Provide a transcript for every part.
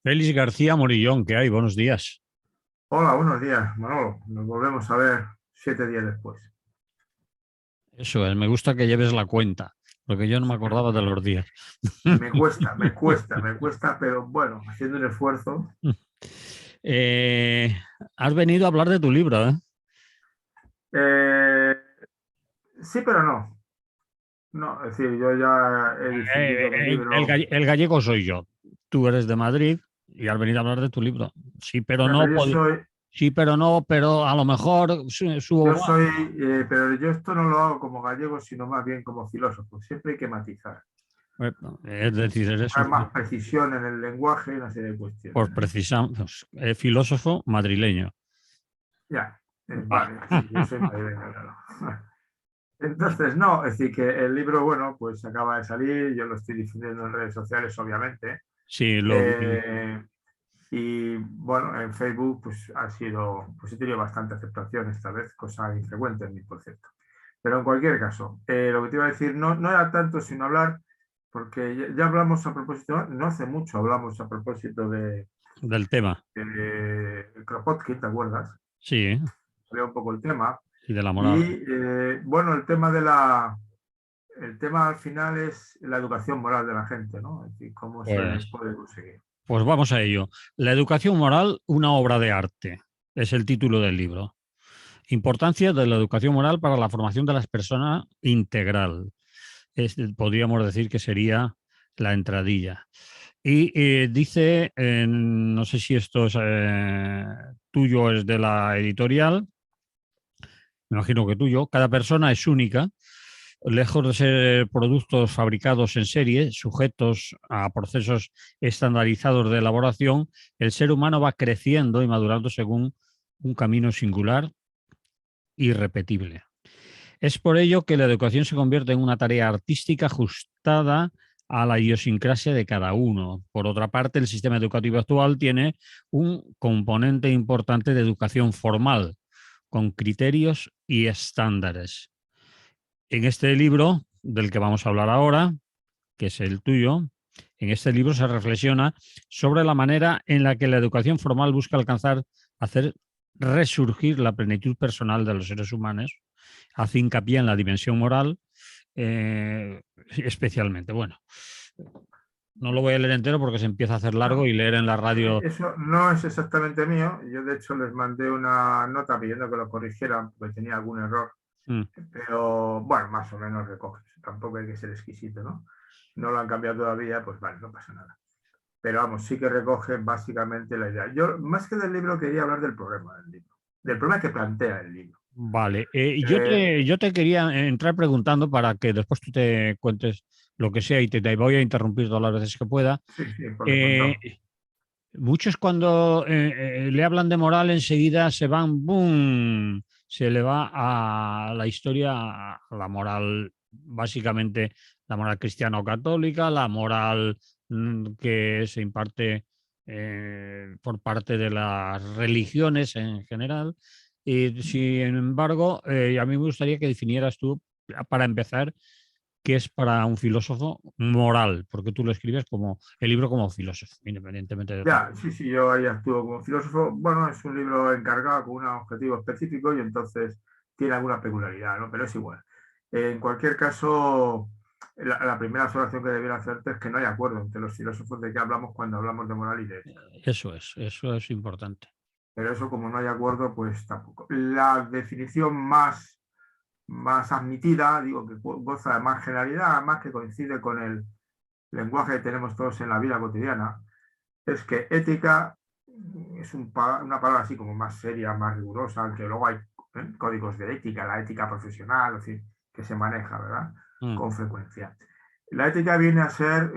Félix García Morillón, ¿qué hay? Buenos días. Hola, buenos días, Manolo. Nos volvemos a ver 7 días después. Eso es, me gusta que lleves la cuenta, porque yo no me acordaba de los días. Me cuesta, pero bueno, haciendo un esfuerzo. Eh, Has venido a hablar de tu libro, ¿eh? Eh, sí, pero no. No, es decir, yo ya he difundido mi libro. El gallego soy yo. Tú eres de Madrid y has venido a hablar de tu libro. Sí, pero Ya, no, pero sí, pero no, pero a lo mejor subo yo más. soy, pero yo esto no lo hago como gallego, sino más bien como filósofo. Siempre hay que matizar, Es decir, eres buscar más precisión en el lenguaje y una serie de por cuestiones, ¿no? precisamos, filósofo madrileño. Ya, Vale. vale, sí, yo soy madrileño, claro. Entonces, no, es decir, que el libro, bueno, pues acaba de salir, yo lo estoy difundiendo en redes sociales, obviamente, Sí, lo vi. eh, y bueno, en Facebook, pues ha sido, pues he tenido bastante aceptación esta vez, cosa infrecuente en mí, por cierto. Pero en cualquier caso, lo que te iba a decir no era tanto sino hablar, porque ya hablamos a propósito, no hace mucho hablamos a propósito Del tema. de Kropotkin, ¿te acuerdas? Sí, Salió un poco el tema. y de la Y moral. bueno, el tema al final es la educación moral de la gente, ¿no? Es decir, cómo se Pues puede conseguir. Pues vamos a ello. La educación moral, una obra de arte, es el título del libro. Importancia de la educación moral para la formación de las personas integral. Podríamos decir que sería la entradilla. Y dice, no sé si esto es tuyo, es de la editorial, me imagino que tuyo, cada persona es única, lejos de ser productos fabricados en serie, sujetos a procesos estandarizados de elaboración, el ser humano va creciendo y madurando según un camino singular, irrepetible. Es por ello que la educación se convierte en una tarea artística ajustada a la idiosincrasia de cada uno. Por otra parte, el sistema educativo actual tiene un componente importante de educación formal, con criterios y estándares. En este libro del que vamos a hablar ahora, que es el tuyo, en este libro se reflexiona sobre la manera en la que la educación formal busca alcanzar, hacer resurgir la plenitud personal de los seres humanos, hace hincapié en la dimensión moral, especialmente. Bueno, no lo voy a leer entero porque se empieza a hacer largo No, y leer en la radio. eso no es exactamente mío. Yo, de hecho, les mandé una nota pidiendo que lo corrigieran porque tenía algún error. Mm, Pero bueno, más o menos recoge. Tampoco hay que ser exquisito, ¿no? No lo han cambiado todavía, pues vale, no pasa nada. Pero vamos, sí que recoge básicamente la idea. Yo, más que del libro, quería hablar del problema del libro. Del problema que plantea el libro. vale, Eh, yo te quería entrar preguntando para que después tú te cuentes lo que sea y te voy a interrumpir todas las veces que pueda. sí, sí, por Eh, descontado. Muchos cuando le hablan de moral enseguida se van, ¡boom! Se le va a la historia, a la moral, básicamente la moral cristiano-católica, la moral que se imparte por parte de las religiones en general. Y sin embargo, a mí me gustaría que definieras tú, para empezar, qué es para un filósofo moral, porque tú lo escribes como el libro como filósofo, independientemente de otra. Ya, sí, sí, yo ahí actúo como filósofo. Bueno, es un libro encargado con un objetivo específico y entonces tiene alguna peculiaridad, ¿no? Pero es igual. En cualquier caso, la primera observación que debiera hacerte es que no hay acuerdo entre los filósofos de qué hablamos cuando hablamos de moral y de ética. Eso es importante. Pero eso, como no hay acuerdo, pues tampoco. La definición más admitida, digo, que goza de más generalidad, además que coincide con el lenguaje que tenemos todos en la vida cotidiana, es que ética es una palabra así como más seria, más rigurosa, aunque luego hay códigos de ética, la ética profesional, es decir, que se maneja, ¿verdad? Mm, Con frecuencia. La ética viene a ser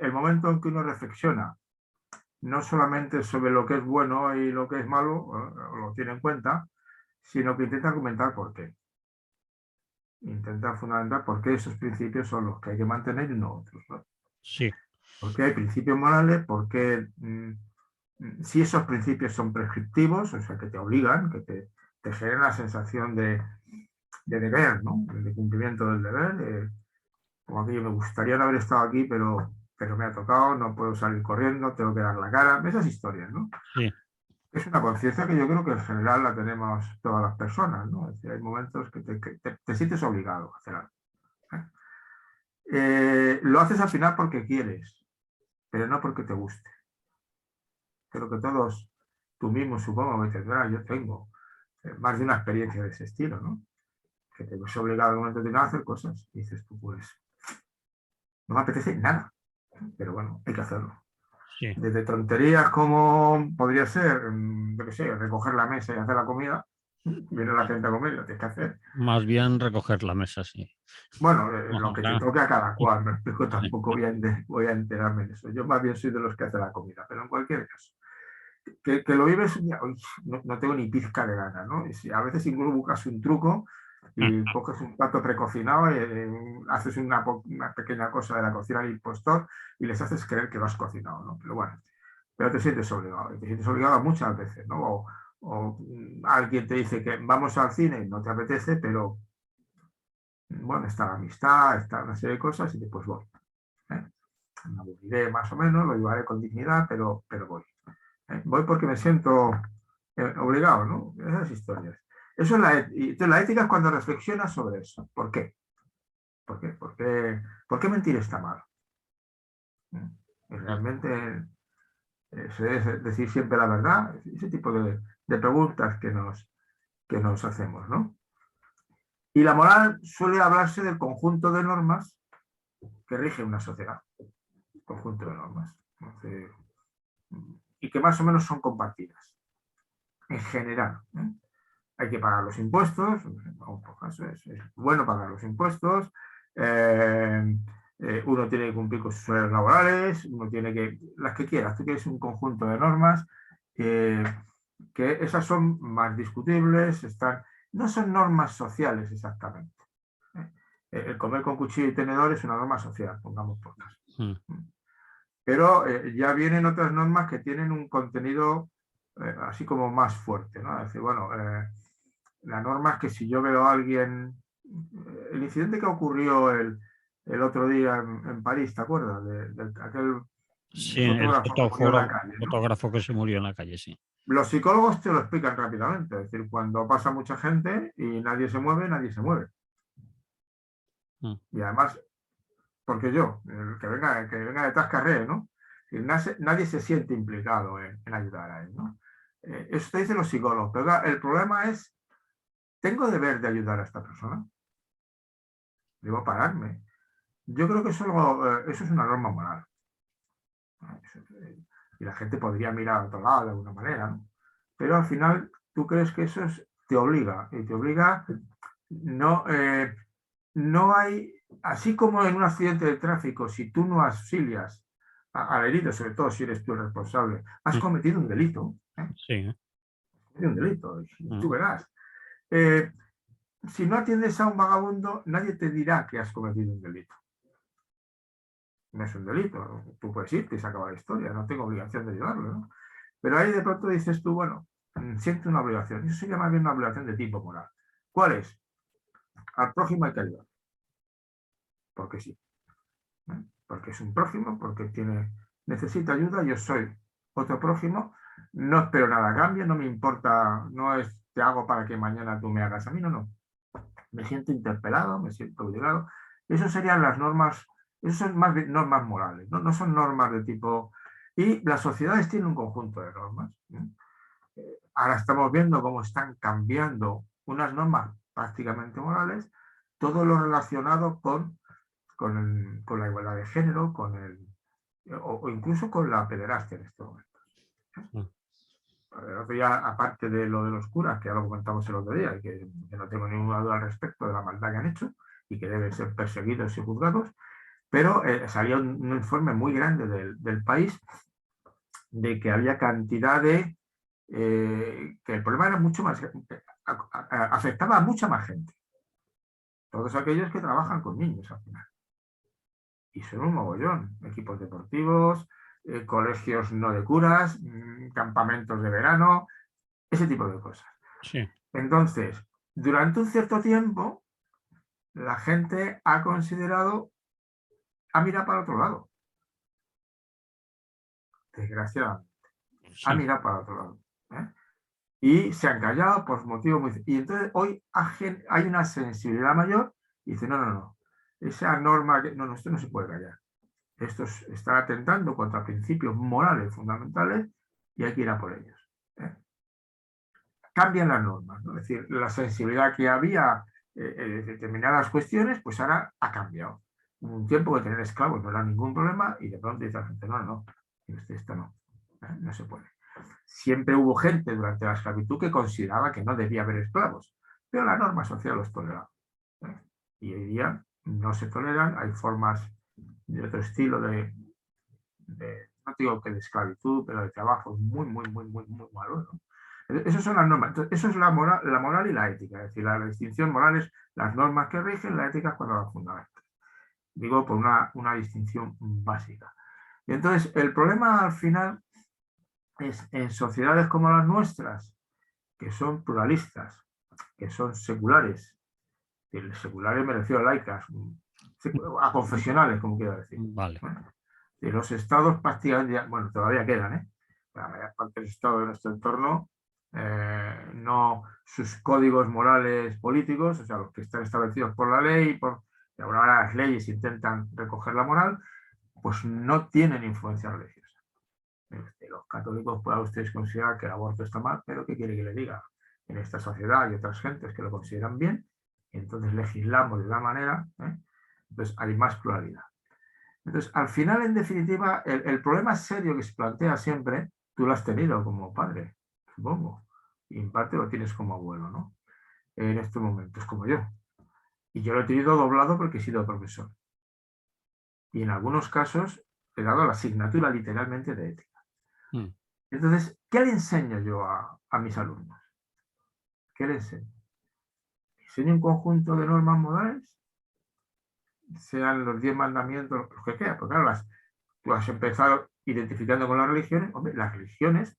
el momento en que uno reflexiona, no solamente sobre lo que es bueno y lo que es malo, o lo tiene en cuenta, sino que intenta argumentar por qué. Intenta fundamentar por qué esos principios son los que hay que mantener y no otros, ¿no? sí, ¿Por qué hay principios morales? ¿Por qué si esos principios son prescriptivos, o sea, que te obligan, que te generan la sensación de deber, ¿no? De cumplimiento del deber, como aquello, me gustaría no haber estado aquí, pero pero me ha tocado, no puedo salir corriendo, tengo que dar la cara, esas historias, ¿no? Sí. Es una conciencia que yo creo que en general la tenemos todas las personas, ¿no? Es decir, hay momentos que te sientes obligado a hacer algo. Lo haces al final porque quieres, pero no porque te guste. Creo que todos, tú mismo supongo que tendrás, yo tengo más de una experiencia de ese estilo, ¿no? Que te ves obligado en un momento determinado a hacer cosas. Y dices tú, pues, no me apetece nada, pero bueno, hay que hacerlo. Sí. Desde tonterías como podría ser, yo qué sé, recoger la mesa y hacer la comida. Viene la gente a comer y lo tienes que hacer. Más bien recoger la mesa, sí. Bueno, lo que te Ojalá. toque a cada cual, me explico, Sí. tampoco voy a enterarme de eso. Yo más bien soy de los que hace la comida, pero en cualquier caso. Que lo vives un día, no tengo ni pizca de ganas, ¿no? Y si a veces incluso buscas un truco y coges un plato precocinado, haces una pequeña cosa de la cocina del impostor y les haces creer que lo has cocinado, ¿no? Pero bueno, pero te sientes obligado, y te sientes obligado muchas veces, ¿no? O alguien te dice que vamos al cine y no te apetece, pero bueno, está la amistad, está una serie de cosas y después voy. ¿eh? Me aburriré más o menos, lo llevaré con dignidad, pero voy. Voy porque me siento obligado, ¿no? Esas historias. Eso es entonces, la ética es cuando reflexionas sobre eso. ¿Por qué? ¿Por qué? ¿Por qué mentir está mal? Y realmente se debe decir siempre la verdad, ese tipo de preguntas que nos hacemos, ¿no? Y la moral suele hablarse del conjunto de normas que rige una sociedad. Conjunto de normas. Entonces, y que más o menos son compartidas. En general. Hay que pagar los impuestos, es bueno pagar los impuestos, uno tiene que cumplir con sus horarios laborales, uno tiene que, las que quieras, tú quieres un conjunto de normas, que esas son más discutibles, no son normas sociales exactamente. El comer con cuchillo y tenedor es una norma social, pongamos por caso. Pero ya vienen otras normas que tienen un contenido así como más fuerte, ¿no? Es decir, bueno, la norma es que si yo veo a alguien, el incidente que ocurrió el otro día en París, ¿te acuerdas? De aquel Sí, el fotógrafo que murió en la calle, ¿no? fotógrafo que se murió en la calle, sí. Los psicólogos te lo explican rápidamente, es decir, cuando pasa mucha gente y nadie se mueve, nadie se mueve. Y además, porque yo, el que venga detrás carree, ¿no? Y nadie se siente implicado en ayudar a él, ¿no? Eso te dicen los psicólogos, pero el problema es, ¿tengo deber de ayudar a esta persona? ¿Debo pararme? Yo creo que eso es una norma moral. Y la gente podría mirar a otro lado de alguna manera, ¿no? Pero al final tú crees que eso te obliga, y te obliga, no hay, así como en un accidente de tráfico, si tú no auxilias al herido, sobre todo si eres tú el responsable, has cometido un delito. Sí. Un delito, y tú verás. Si no atiendes a un vagabundo, nadie te dirá que has cometido un delito. No es un delito, tú puedes irte y se acaba la historia, no tengo obligación de ayudarlo, ¿no? Pero ahí de pronto dices tú, bueno, siento una obligación, eso sería más bien una obligación de tipo moral. ¿Cuál es? Al prójimo hay que ayudar. Porque sí. Porque es un prójimo, porque necesita ayuda, yo soy otro prójimo, no espero nada a cambio, no me importa, no es te hago para que mañana tú me hagas a mí, no. Me siento interpelado, me siento obligado. Eso serían las normas, eso son más normas morales, no son normas de tipo... Y las sociedades tienen un conjunto de normas. Ahora estamos viendo cómo están cambiando unas normas prácticamente morales, todo lo relacionado con la igualdad de género, o incluso con la pederastia en estos momentos. El otro día, aparte de lo de los curas, que ya lo comentamos el otro día, y que no tengo ninguna duda al respecto de la maldad que han hecho y que deben ser perseguidos y juzgados, pero salió un informe muy grande del país de que había cantidad que el problema era mucho más, afectaba a mucha más gente. Todos aquellos que trabajan con niños al final. Y son un mogollón, equipos deportivos, colegios no de curas, campamentos de verano, ese tipo de cosas. Sí. Entonces, durante un cierto tiempo, la gente ha considerado, ha mirado para otro lado. desgraciadamente. Sí. Han mirado para otro lado. ¿eh? Y se han callado por motivos muy... Y entonces hoy hay una sensibilidad mayor y dice, no. Esa norma, no, esto no se puede callar. Esto está atentando contra principios morales fundamentales y hay que ir a por ellos. ¿eh? Cambian las normas, ¿no? Es decir, la sensibilidad que había en determinadas cuestiones, pues ahora ha cambiado. Hubo un tiempo que tener esclavos no era ningún problema y de pronto dice la gente, no, esto no, no se puede. Siempre hubo gente durante la esclavitud que consideraba que no debía haber esclavos, pero la norma social los toleraba. ¿eh? Y hoy día no se toleran, hay formas de otro estilo no digo que de esclavitud, pero de trabajo muy malo, ¿no? Esas son las normas. Entonces, eso es la moral y la ética. Es decir, la distinción moral es las normas que rigen, la ética es cuando las fundamentan. Digo, por una distinción básica. Y entonces, el problema al final es en sociedades como las nuestras, que son pluralistas, que son seculares, seculares me refiero a laicas, a confesionales, como quiero decir. Vale. Y los estados prácticamente, bueno, todavía quedan, la mayor parte del estado de nuestro entorno, no sus códigos morales políticos, o sea, los que están establecidos por la ley, de alguna manera las leyes intentan recoger la moral, pues no tienen influencia religiosa. Los católicos puedan ustedes considerar que el aborto está mal, pero ¿qué quiere que le diga? En esta sociedad hay otras gentes que lo consideran bien, y entonces legislamos de la manera, entonces hay más pluralidad. Entonces, al final, en definitiva, el problema serio que se plantea siempre, tú lo has tenido como padre, supongo, y en parte lo tienes como abuelo, ¿no? En estos momentos, como yo. Y yo lo he tenido doblado porque he sido profesor. Y en algunos casos he dado la asignatura literalmente de ética. Entonces, ¿qué le enseño yo a mis alumnos? ¿Qué le enseño? ¿Enseño un conjunto de normas morales? Sean los 10 mandamientos, los que quieran, porque claro, tú has empezado identificando con las religiones. Hombre, las religiones,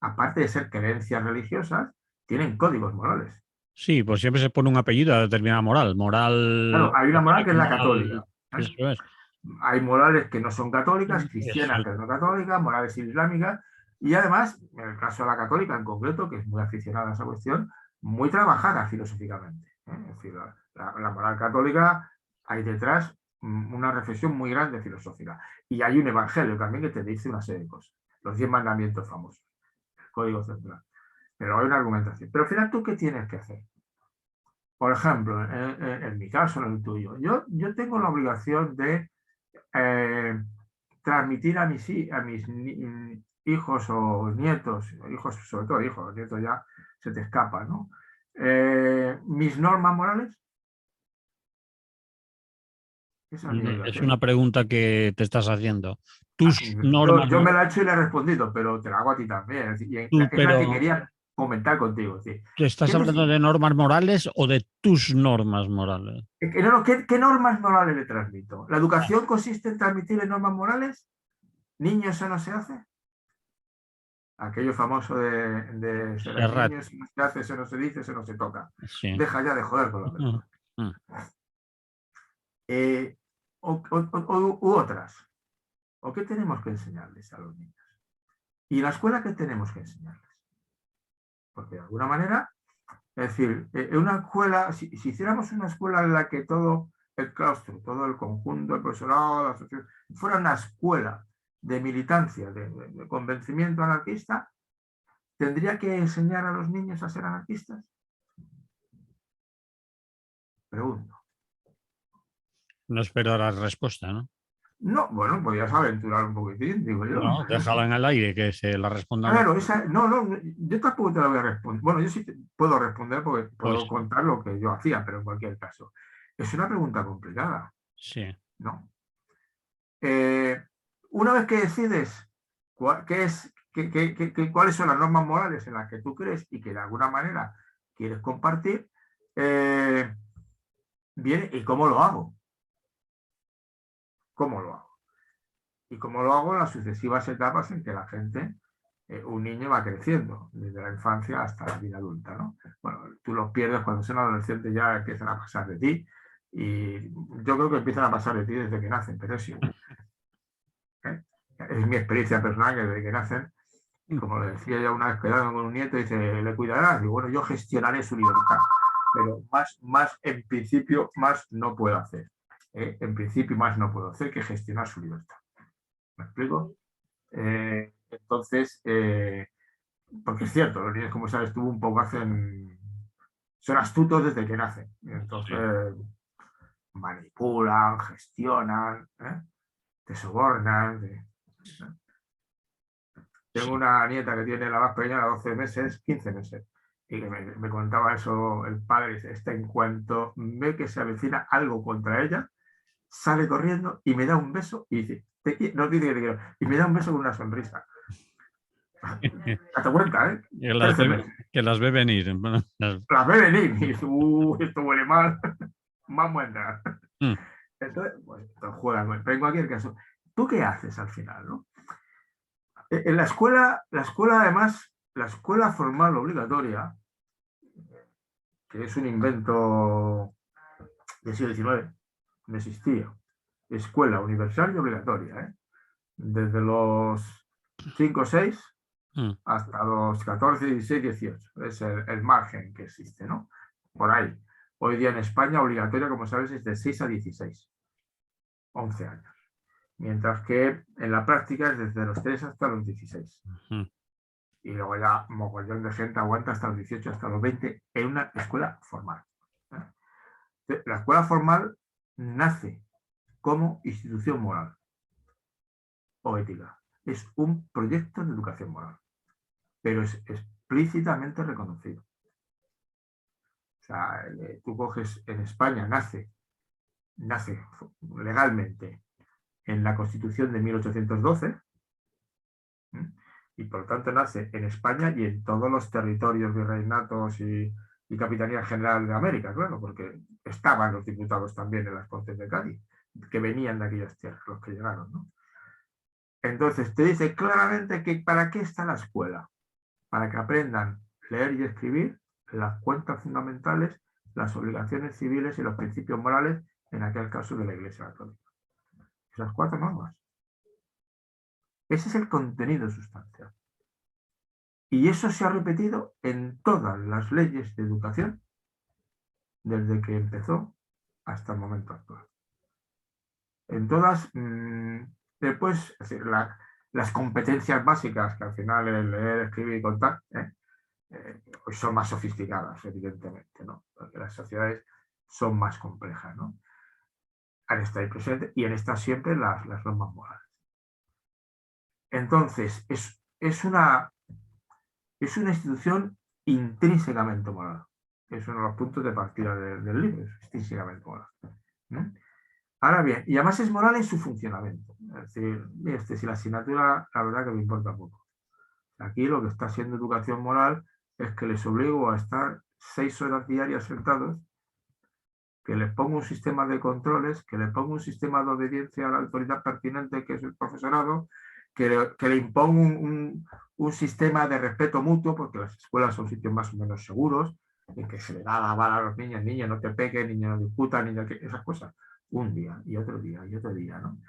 aparte de ser creencias religiosas, tienen códigos morales. Sí, pues siempre se pone un apellido a determinada moral. Claro, hay una moral que es la católica. Eso es. Hay morales que no son católicas, cristianas Exacto. que no católicas, morales islámicas, y además, en el caso de la católica en concreto, que es muy aficionada a esa cuestión, muy trabajada filosóficamente. Es decir, la moral católica hay detrás una reflexión muy grande filosófica. Y hay un evangelio también que te dice una serie de cosas. Los 10 mandamientos famosos, el código central. Pero hay una argumentación. Pero al final, ¿tú qué tienes que hacer? Por ejemplo, en mi caso, en el tuyo, yo tengo la obligación de transmitir a mis hijos o nietos, hijos sobre todo hijos, los nietos ya se te escapan, ¿no? Mis normas morales. Esa es mi Es obligación. una pregunta que te estás haciendo. Tus normas. Yo me la he hecho y le he respondido, pero te la hago a ti también. Y es la que quería comentar contigo. Es decir, ¿Te estás hablando de normas morales o de tus normas morales? ¿Qué normas morales le transmito? ¿La educación consiste en transmitirle normas morales? ¿Niño eso no se hace? Aquello famoso de ser niño, eso no se hace, eso no se dice, eso no se toca. Sí. Deja ya de joder con la verdad. U otras. ¿O qué tenemos que enseñarles a los niños? ¿Y en la escuela qué tenemos que enseñarles? Porque de alguna manera, es decir, en una escuela, si hiciéramos una escuela en la que todo el claustro, todo el conjunto, el profesorado, la sociedad, fuera una escuela de militancia, de convencimiento anarquista, ¿tendría que enseñar a los niños a ser anarquistas? Pregunto. No espero la respuesta, ¿no? No, bueno, podrías aventurar un poquitín, digo yo. No, déjala en el aire, que se la responda. Claro, yo tampoco te la voy a responder. Bueno, yo sí puedo responder porque puedo contar lo que yo hacía, pero en cualquier caso. Es una pregunta complicada. Sí. ¿No? Una vez que decides cuáles son las normas morales en las que tú crees y que de alguna manera quieres compartir, viene, ¿y cómo lo hago? ¿Cómo lo hago? Y cómo lo hago en las sucesivas etapas en que la gente, un niño va creciendo, desde la infancia hasta la vida adulta, ¿no? Bueno, tú los pierdes cuando son adolescentes, ya empiezan a pasar de ti, y yo creo que empiezan a pasar de ti desde que nacen, pero sí. es mi experiencia personal que desde que nacen, como le decía yo una vez quedando con un nieto, dice, ¿le cuidarás? Y bueno, yo gestionaré su libertad, pero más en principio, más no puedo hacer. En principio, más no puedo hacer que gestionar su libertad. ¿Me explico? Entonces, porque es cierto, los niños, como sabes tú, un poco son astutos desde que nacen. Entonces, manipulan, gestionan, te sobornan. Tengo una nieta que tiene la más pequeña, 12 meses, 15 meses, y que me contaba eso el padre, dice, en cuanto ve que se avecina algo contra ella, sale corriendo y me da un beso y dice, no dice que te quiero, y me da un beso con una sonrisa. Date cuenta, ¿eh? Que las ve venir. Las ve venir y dice, esto huele mal, vamos a entrar. Entonces, pues, juegan. Vengo aquí el caso. ¿Tú qué haces al final, no? En la escuela además, la escuela formal obligatoria, que es un invento del siglo XIX, no existía. Escuela universal y obligatoria, ¿eh? Desde los 5 o 6 hasta los 14, 16, 18. Es el margen que existe, ¿no? Por ahí. Hoy día en España, obligatoria, como sabes, es de 6 a 16. 11 años. Mientras que en la práctica es desde los 3 hasta los 16. Y luego ya mogollón de gente aguanta hasta los 18, hasta los 20 en una escuela formal. La escuela formal nace como institución moral o ética. Es un proyecto de educación moral, pero es explícitamente reconocido. O sea, tú coges en España, nace legalmente en la Constitución de 1812, y por lo tanto nace en España y en todos los territorios virreinatos y Capitanía General de América, claro, porque estaban los diputados también en las Cortes de Cádiz, que venían de aquellas tierras, los que llegaron, ¿no? Entonces te dice claramente que ¿para qué está la escuela? Para que aprendan a leer y escribir las cuentas fundamentales, las obligaciones civiles y los principios morales, en aquel caso de la Iglesia Católica. Esas 4 normas. Ese es el contenido sustancial. Y eso se ha repetido en todas las leyes de educación desde que empezó hasta el momento actual. En todas, después, es decir, las competencias básicas, que al final el leer, escribir y contar, pues son más sofisticadas, evidentemente, ¿no? Porque las sociedades son más complejas, ¿no? Han estado ahí presentes y han estado siempre las normas morales. Entonces, es una institución intrínsecamente moral. Es uno de los puntos de partida del libro, es intrínsecamente moral. ¿No? Ahora bien, y además es moral en su funcionamiento. Es decir, si la asignatura, la verdad que me importa poco. Aquí lo que está haciendo educación moral es que les obligo a estar 6 horas diarias sentados, que les pongo un sistema de controles, que les pongo un sistema de obediencia a la autoridad pertinente, que es el profesorado, que le impongo un sistema de respeto mutuo, porque las escuelas son sitios más o menos seguros, en que se le da la bala a los niños, niños no te peguen, niños no discutan, esas cosas. Un día y otro día y otro día, ¿no?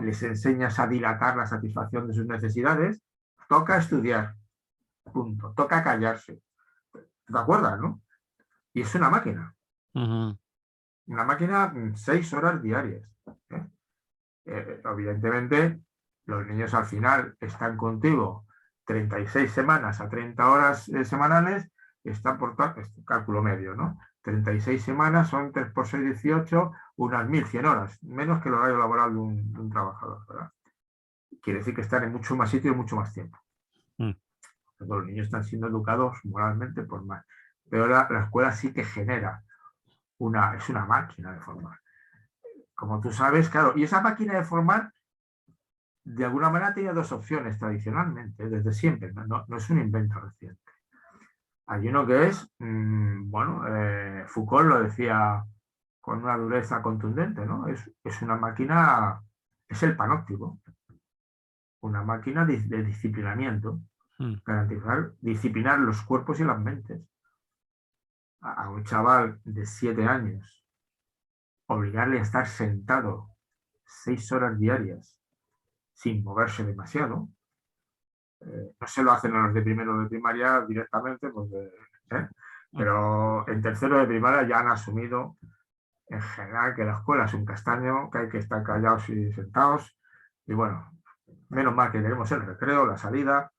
Les enseñas a dilatar la satisfacción de sus necesidades, toca estudiar, punto, toca callarse. ¿Te acuerdas, no? Y es una máquina. Una máquina 6 horas diarias. Evidentemente, los niños al final están contigo 36 semanas a 30 horas semanales, están por cálculo medio, ¿no? 36 semanas son 3 por 6, 18, unas 1.100 horas, menos que el horario laboral de un trabajador, ¿verdad? Quiere decir que están en mucho más sitio y mucho más tiempo. Los niños están siendo educados moralmente por más. Pero la escuela sí que genera es una máquina de formar. Como tú sabes, claro, y esa máquina de formar de alguna manera tenía 2 opciones tradicionalmente, desde siempre, no es un invento reciente. Hay uno que es, Foucault lo decía con una dureza contundente, ¿no? Es una máquina, es el panóptico, una máquina de disciplinamiento, disciplinar los cuerpos y las mentes. A un chaval de 7 años, obligarle a estar sentado 6 horas diarias sin moverse demasiado. No se lo hacen a los de primero de primaria directamente, pues, pero en tercero de primaria ya han asumido en general que la escuela es un castaño, que hay que estar callados y sentados. Y bueno, menos mal que tenemos el recreo, la salida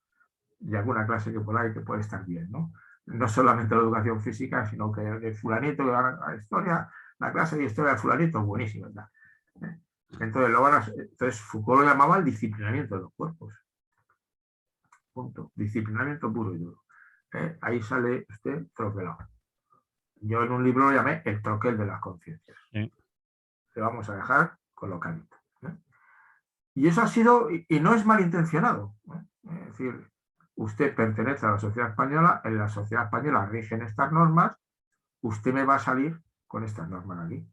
y alguna clase que por ahí que puede estar bien, ¿no? No solamente la educación física, sino que el fulanito que va a la historia, la clase de historia del fulanito es buenísima, ¿verdad? Entonces Foucault lo llamaba el disciplinamiento de los cuerpos. Punto. Disciplinamiento puro y duro. Ahí sale usted troquelado. Yo en un libro lo llamé el troquel de las conciencias. Sí. Le vamos a dejar colocadito. Y eso ha sido, y no es malintencionado. Es decir, usted pertenece a la sociedad española, en la sociedad española rigen estas normas, usted me va a salir con estas normas aquí.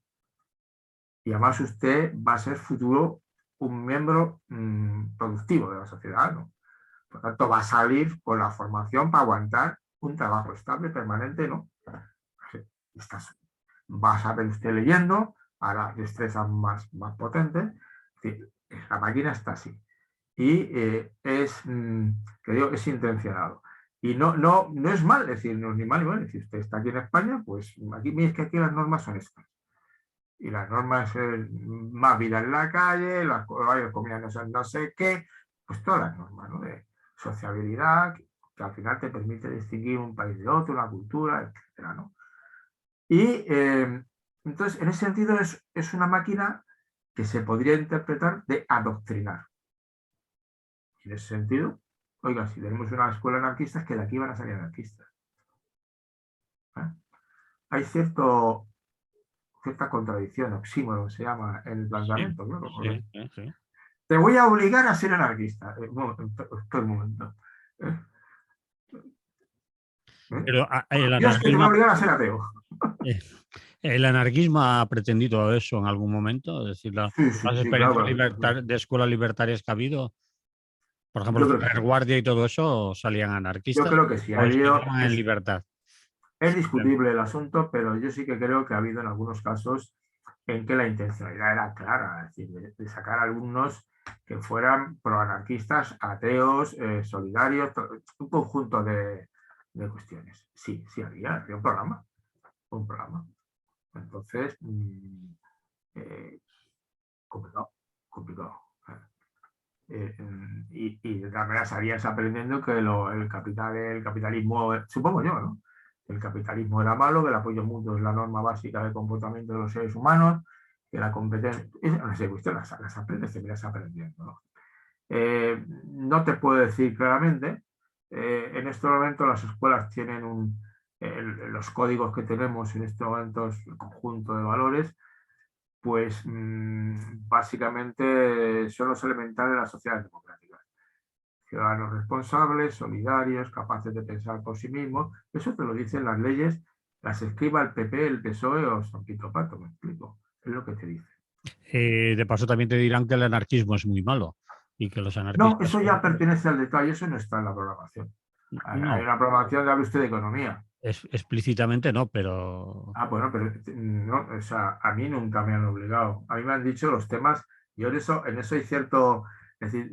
Y además usted va a ser futuro un miembro productivo de la sociedad, ¿no? Por tanto, va a salir con la formación para aguantar un trabajo estable, permanente, ¿no? Va a saber usted leyendo, hará destrezas más potentes. La máquina está así. Y es intencionado. Y no es mal decir, no es ni mal ni mal. Si usted está aquí en España, pues aquí, es que aquí las normas son estas. Y las normas es más vida en la calle, los horarios comiendo no sé qué, pues todas las normas, ¿no? De sociabilidad, que al final te permite distinguir un país de otro, una cultura, etcétera, ¿no? Y entonces, en ese sentido, es una máquina que se podría interpretar de adoctrinar. Y en ese sentido, oiga, si tenemos una escuela anarquista, es que de aquí van a salir anarquistas. Hay cierta contradicción, oxímoron se llama en el planteamiento. Sí, ¿no? sí. Te voy a obligar a ser anarquista. Un momento. Pero el Dios, que te va a anarquismo, obligar a ser ateo. ¿el anarquismo ha pretendido eso en algún momento? Es decir, las Sí, experiencias claro. de escuelas libertarias que ha habido, por ejemplo, Yo creo que el sí. Guardia y todo eso, ¿salían Yo anarquistas creo que sí. Ha o habido, estudiaban en libertad? es discutible el asunto, pero yo sí que creo que ha habido en algunos casos en que la intencionalidad era clara, es decir, de sacar alumnos que fueran proanarquistas, ateos, solidarios, un conjunto de cuestiones. Sí, había un programa. Un programa. Entonces, complicado. Y de todas maneras sabías aprendiendo que el capitalismo, supongo yo, ¿no? El capitalismo era malo, que el apoyo mutuo es la norma básica de comportamiento de los seres humanos, que la competencia, no sé, usted las aprendes, te miras aprendiendo, ¿no? No te puedo decir claramente, en este momento las escuelas tienen los códigos que tenemos en este momento, el conjunto de valores, pues básicamente son los elementales de las sociedades democráticas. Ciudadanos responsables, solidarios, capaces de pensar por sí mismos. Eso te lo dicen las leyes, las escriba el PP, el PSOE o San Pito Pato, me explico. Es lo que te dice. De paso también te dirán que el anarquismo es muy malo y que los No, anarquistas eso son... ya pertenece al detalle, eso no está en la programación. Hay No, una programación de hable usted de economía. explícitamente no, pero... Bueno, pero no, o sea, a mí nunca me han obligado. A mí me han dicho los temas, yo en eso hay cierto, es decir,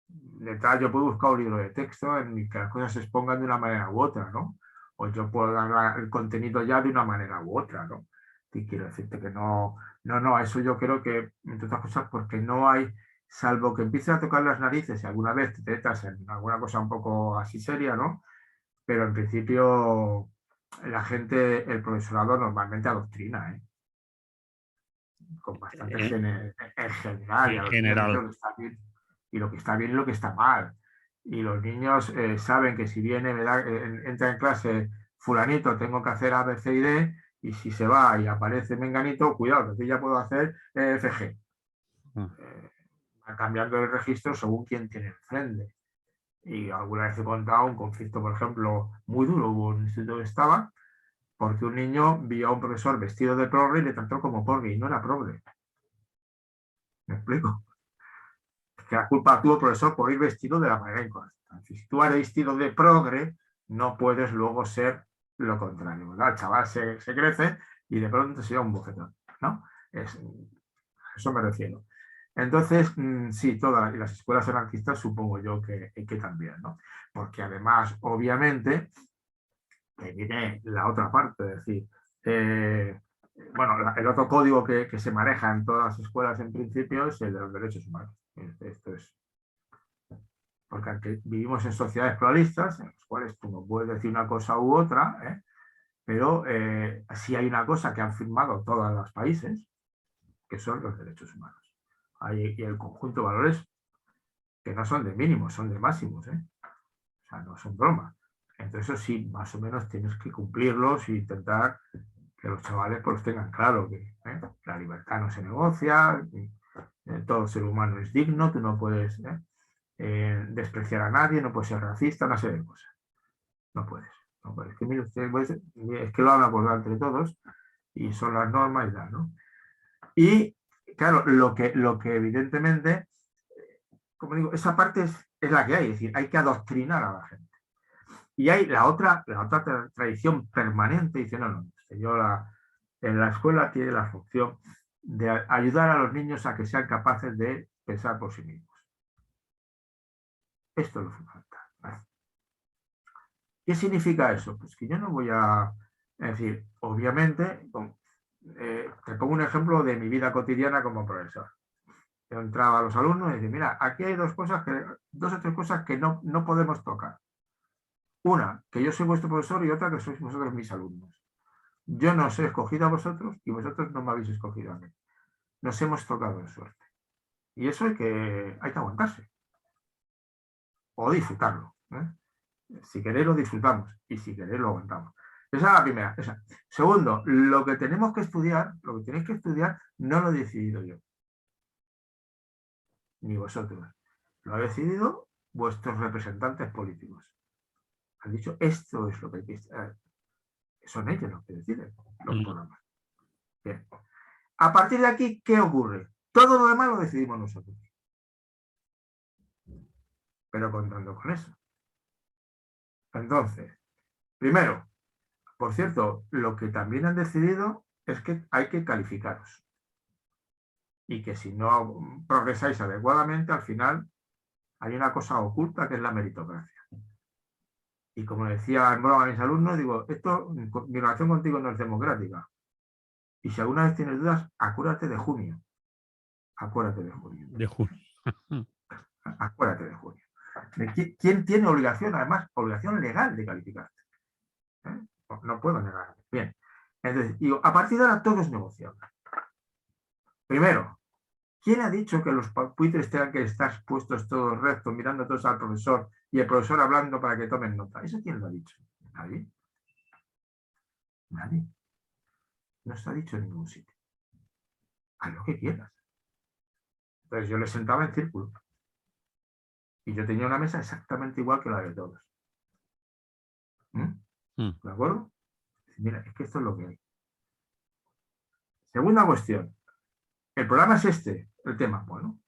detrás yo puedo buscar un libro de texto en el que las cosas se expongan de una manera u otra, ¿no? O yo puedo dar el contenido ya de una manera u otra, ¿no? Y quiero decirte que no, eso yo creo que, entre otras cosas, porque no hay, salvo que empieces a tocar las narices y alguna vez te metas en alguna cosa un poco así seria, ¿no? Pero en principio la gente, el profesorado normalmente adoctrina, ¿eh? Con bastante en general, y en a los niños general. lo que está bien, y lo que está bien y lo que está mal. Y los niños saben que si viene, entra en clase fulanito, tengo que hacer A, B, C y D, y si se va y aparece menganito, cuidado, que ya puedo hacer FG. Va cambiando el registro según quién tiene enfrente. Y alguna vez he contado un conflicto, por ejemplo, muy duro, hubo un instituto que estaba, porque un niño vio a un profesor vestido de progre y le trató como progre, y no era progre. ¿Me explico? Que la culpa tuvo el profesor por ir vestido de la manera incorrecta. Si tú eres vestido de progre, no puedes luego ser lo contrario, ¿verdad? El chaval se crece y de pronto se da un bofetón, ¿no? A eso me refiero. Entonces, sí, todas las escuelas anarquistas supongo yo que también, ¿no? Porque además, obviamente, viene la otra parte, es decir, bueno, el otro código que se maneja en todas las escuelas en principio es el de los derechos humanos. Esto es, porque aunque vivimos en sociedades pluralistas, en las cuales tú no puedes decir una cosa u otra, pero sí hay una cosa que han firmado todos los países, que son los derechos humanos. Y el conjunto de valores que no son de mínimos, son de máximos, o sea, no son bromas. Entonces, eso sí, más o menos tienes que cumplirlos e intentar que los chavales pues tengan claro que la libertad no se negocia, todo ser humano es digno, tú no puedes despreciar a nadie, no puedes ser racista, una serie de cosas. No puedes. No puedes. Que, mire usted, pues, es que lo han acordado entre todos y son las normas y tal, ¿no? Y claro, lo que evidentemente, como digo, esa parte es la que hay, es decir, hay que adoctrinar a la gente. Y hay la otra tradición permanente, dice, no, yo en la escuela tiene la función de ayudar a los niños a que sean capaces de pensar por sí mismos. Esto es lo que falta. ¿Vale? ¿Qué significa eso? Pues que yo no voy a decir, obviamente, te pongo un ejemplo de mi vida cotidiana como profesor. Yo entraba a los alumnos y decía, mira, aquí hay dos o tres cosas que no podemos tocar. Una, que yo soy vuestro profesor y otra, que sois vosotros mis alumnos. Yo no os he escogido a vosotros y vosotros no me habéis escogido a mí. Nos hemos tocado de suerte. Y eso hay que aguantarse. O disfrutarlo. Si queréis lo disfrutamos y si queréis lo aguantamos. Esa es la primera. Esa. Segundo, lo que tenemos que estudiar, lo que tenéis que estudiar, no lo he decidido yo. Ni vosotros. Lo ha decidido vuestros representantes políticos. Han dicho, esto es lo que hay que estudiar. Son ellos los que deciden los programas. Bien. A partir de aquí, ¿qué ocurre? Todo lo demás lo decidimos nosotros. Pero contando con eso. Entonces, primero, por cierto, lo que también han decidido es que hay que calificaros. Y que si no progresáis adecuadamente, al final hay una cosa oculta que es la meritocracia. Y como decía en broma a mis alumnos, digo, mi relación contigo no es democrática. Y si alguna vez tienes dudas, acuérdate de junio. Acuérdate de junio. De junio. Acuérdate de junio. ¿Quién tiene obligación, además, obligación legal de calificarte? No puedo negar. Bien. Entonces, digo, a partir de ahora todo es negociable. Primero, ¿quién ha dicho que los pupitres tengan que estar puestos todos rectos, mirando todos al profesor y el profesor hablando para que tomen nota? ¿Eso quién lo ha dicho? ¿Nadie? Nadie. No está dicho en ningún sitio. Haz lo que quieras. Entonces yo les sentaba en círculo. Y yo tenía una mesa exactamente igual que la de todos. ¿De acuerdo? Mira, es que esto es lo que hay. Segunda cuestión. El programa es este, el tema. Bueno,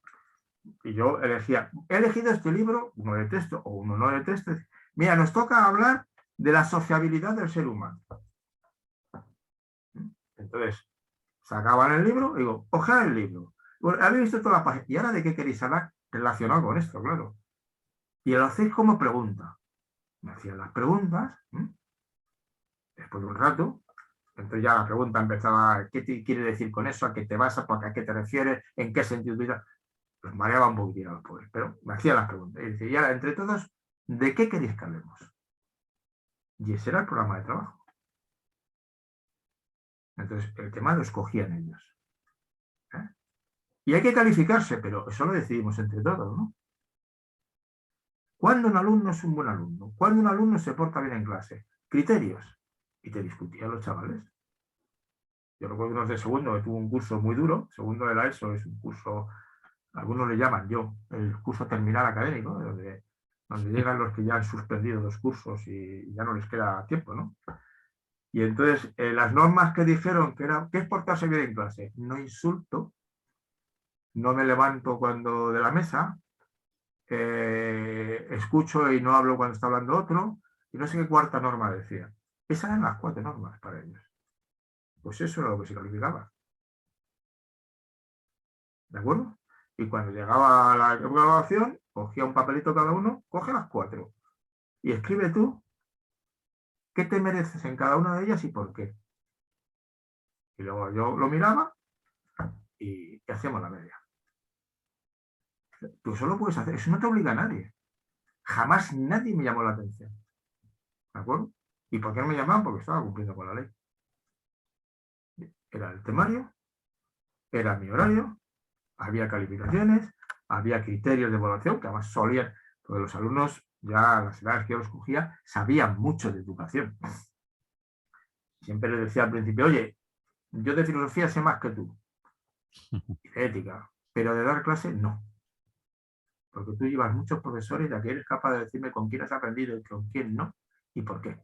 y yo elegía, he elegido este libro, uno de texto o uno no de texto. Mira, nos toca hablar de la sociabilidad del ser humano. Entonces, sacaban el libro y digo, ojead el libro. Bueno, habéis visto toda la página. ¿Y ahora de qué queréis hablar? Relacionado con esto, claro. Y lo hacéis como pregunta. Me hacían las preguntas. Después de un rato, entonces ya la pregunta empezaba, ¿qué te quiere decir con eso? ¿A qué te vas? ¿A qué te refieres? ¿En qué sentido? Pues mareaba un poquitín a los pobres, pero me hacía las preguntas. Y decía, y ahora, entre todos, ¿de qué queréis que hablemos? Y ese era el programa de trabajo. Entonces, el tema lo escogían ellos. Y hay que calificarse, pero eso lo decidimos entre todos, ¿no? ¿Cuándo un alumno es un buen alumno? ¿Cuándo un alumno se porta bien en clase? Criterios. Y te discutían los chavales. Yo recuerdo unos de segundo que tuvo un curso muy duro. Segundo de la ESO es un curso, algunos le llaman el curso terminal académico, donde llegan los que ya han suspendido los cursos y ya no les queda tiempo, ¿no? Y entonces las normas que dijeron ¿qué es portarse bien en clase? No insulto, no me levanto cuando de la mesa, escucho y no hablo cuando está hablando otro, y no sé qué cuarta norma decía. Esas eran las 4 normas para ellos. Pues eso era lo que se calificaba. ¿De acuerdo? Y cuando llegaba la evaluación, cogía un papelito cada uno, coge las 4 y escribe tú qué te mereces en cada una de ellas y por qué. Y luego yo lo miraba y hacíamos la media. Tú solo puedes hacer, eso no te obliga a nadie. Jamás nadie me llamó la atención. ¿De acuerdo? ¿Y por qué no me llamaban? Porque estaba cumpliendo con la ley. Era el temario, era mi horario, había calificaciones, había criterios de evaluación, que además solían, porque los alumnos, ya a las edades que yo los cogía, sabían mucho de educación. Siempre les decía al principio, oye, yo de filosofía sé más que tú, y de ética, pero de dar clase no. Porque tú llevas muchos profesores y aquí eres capaz de decirme con quién has aprendido y con quién no, y por qué.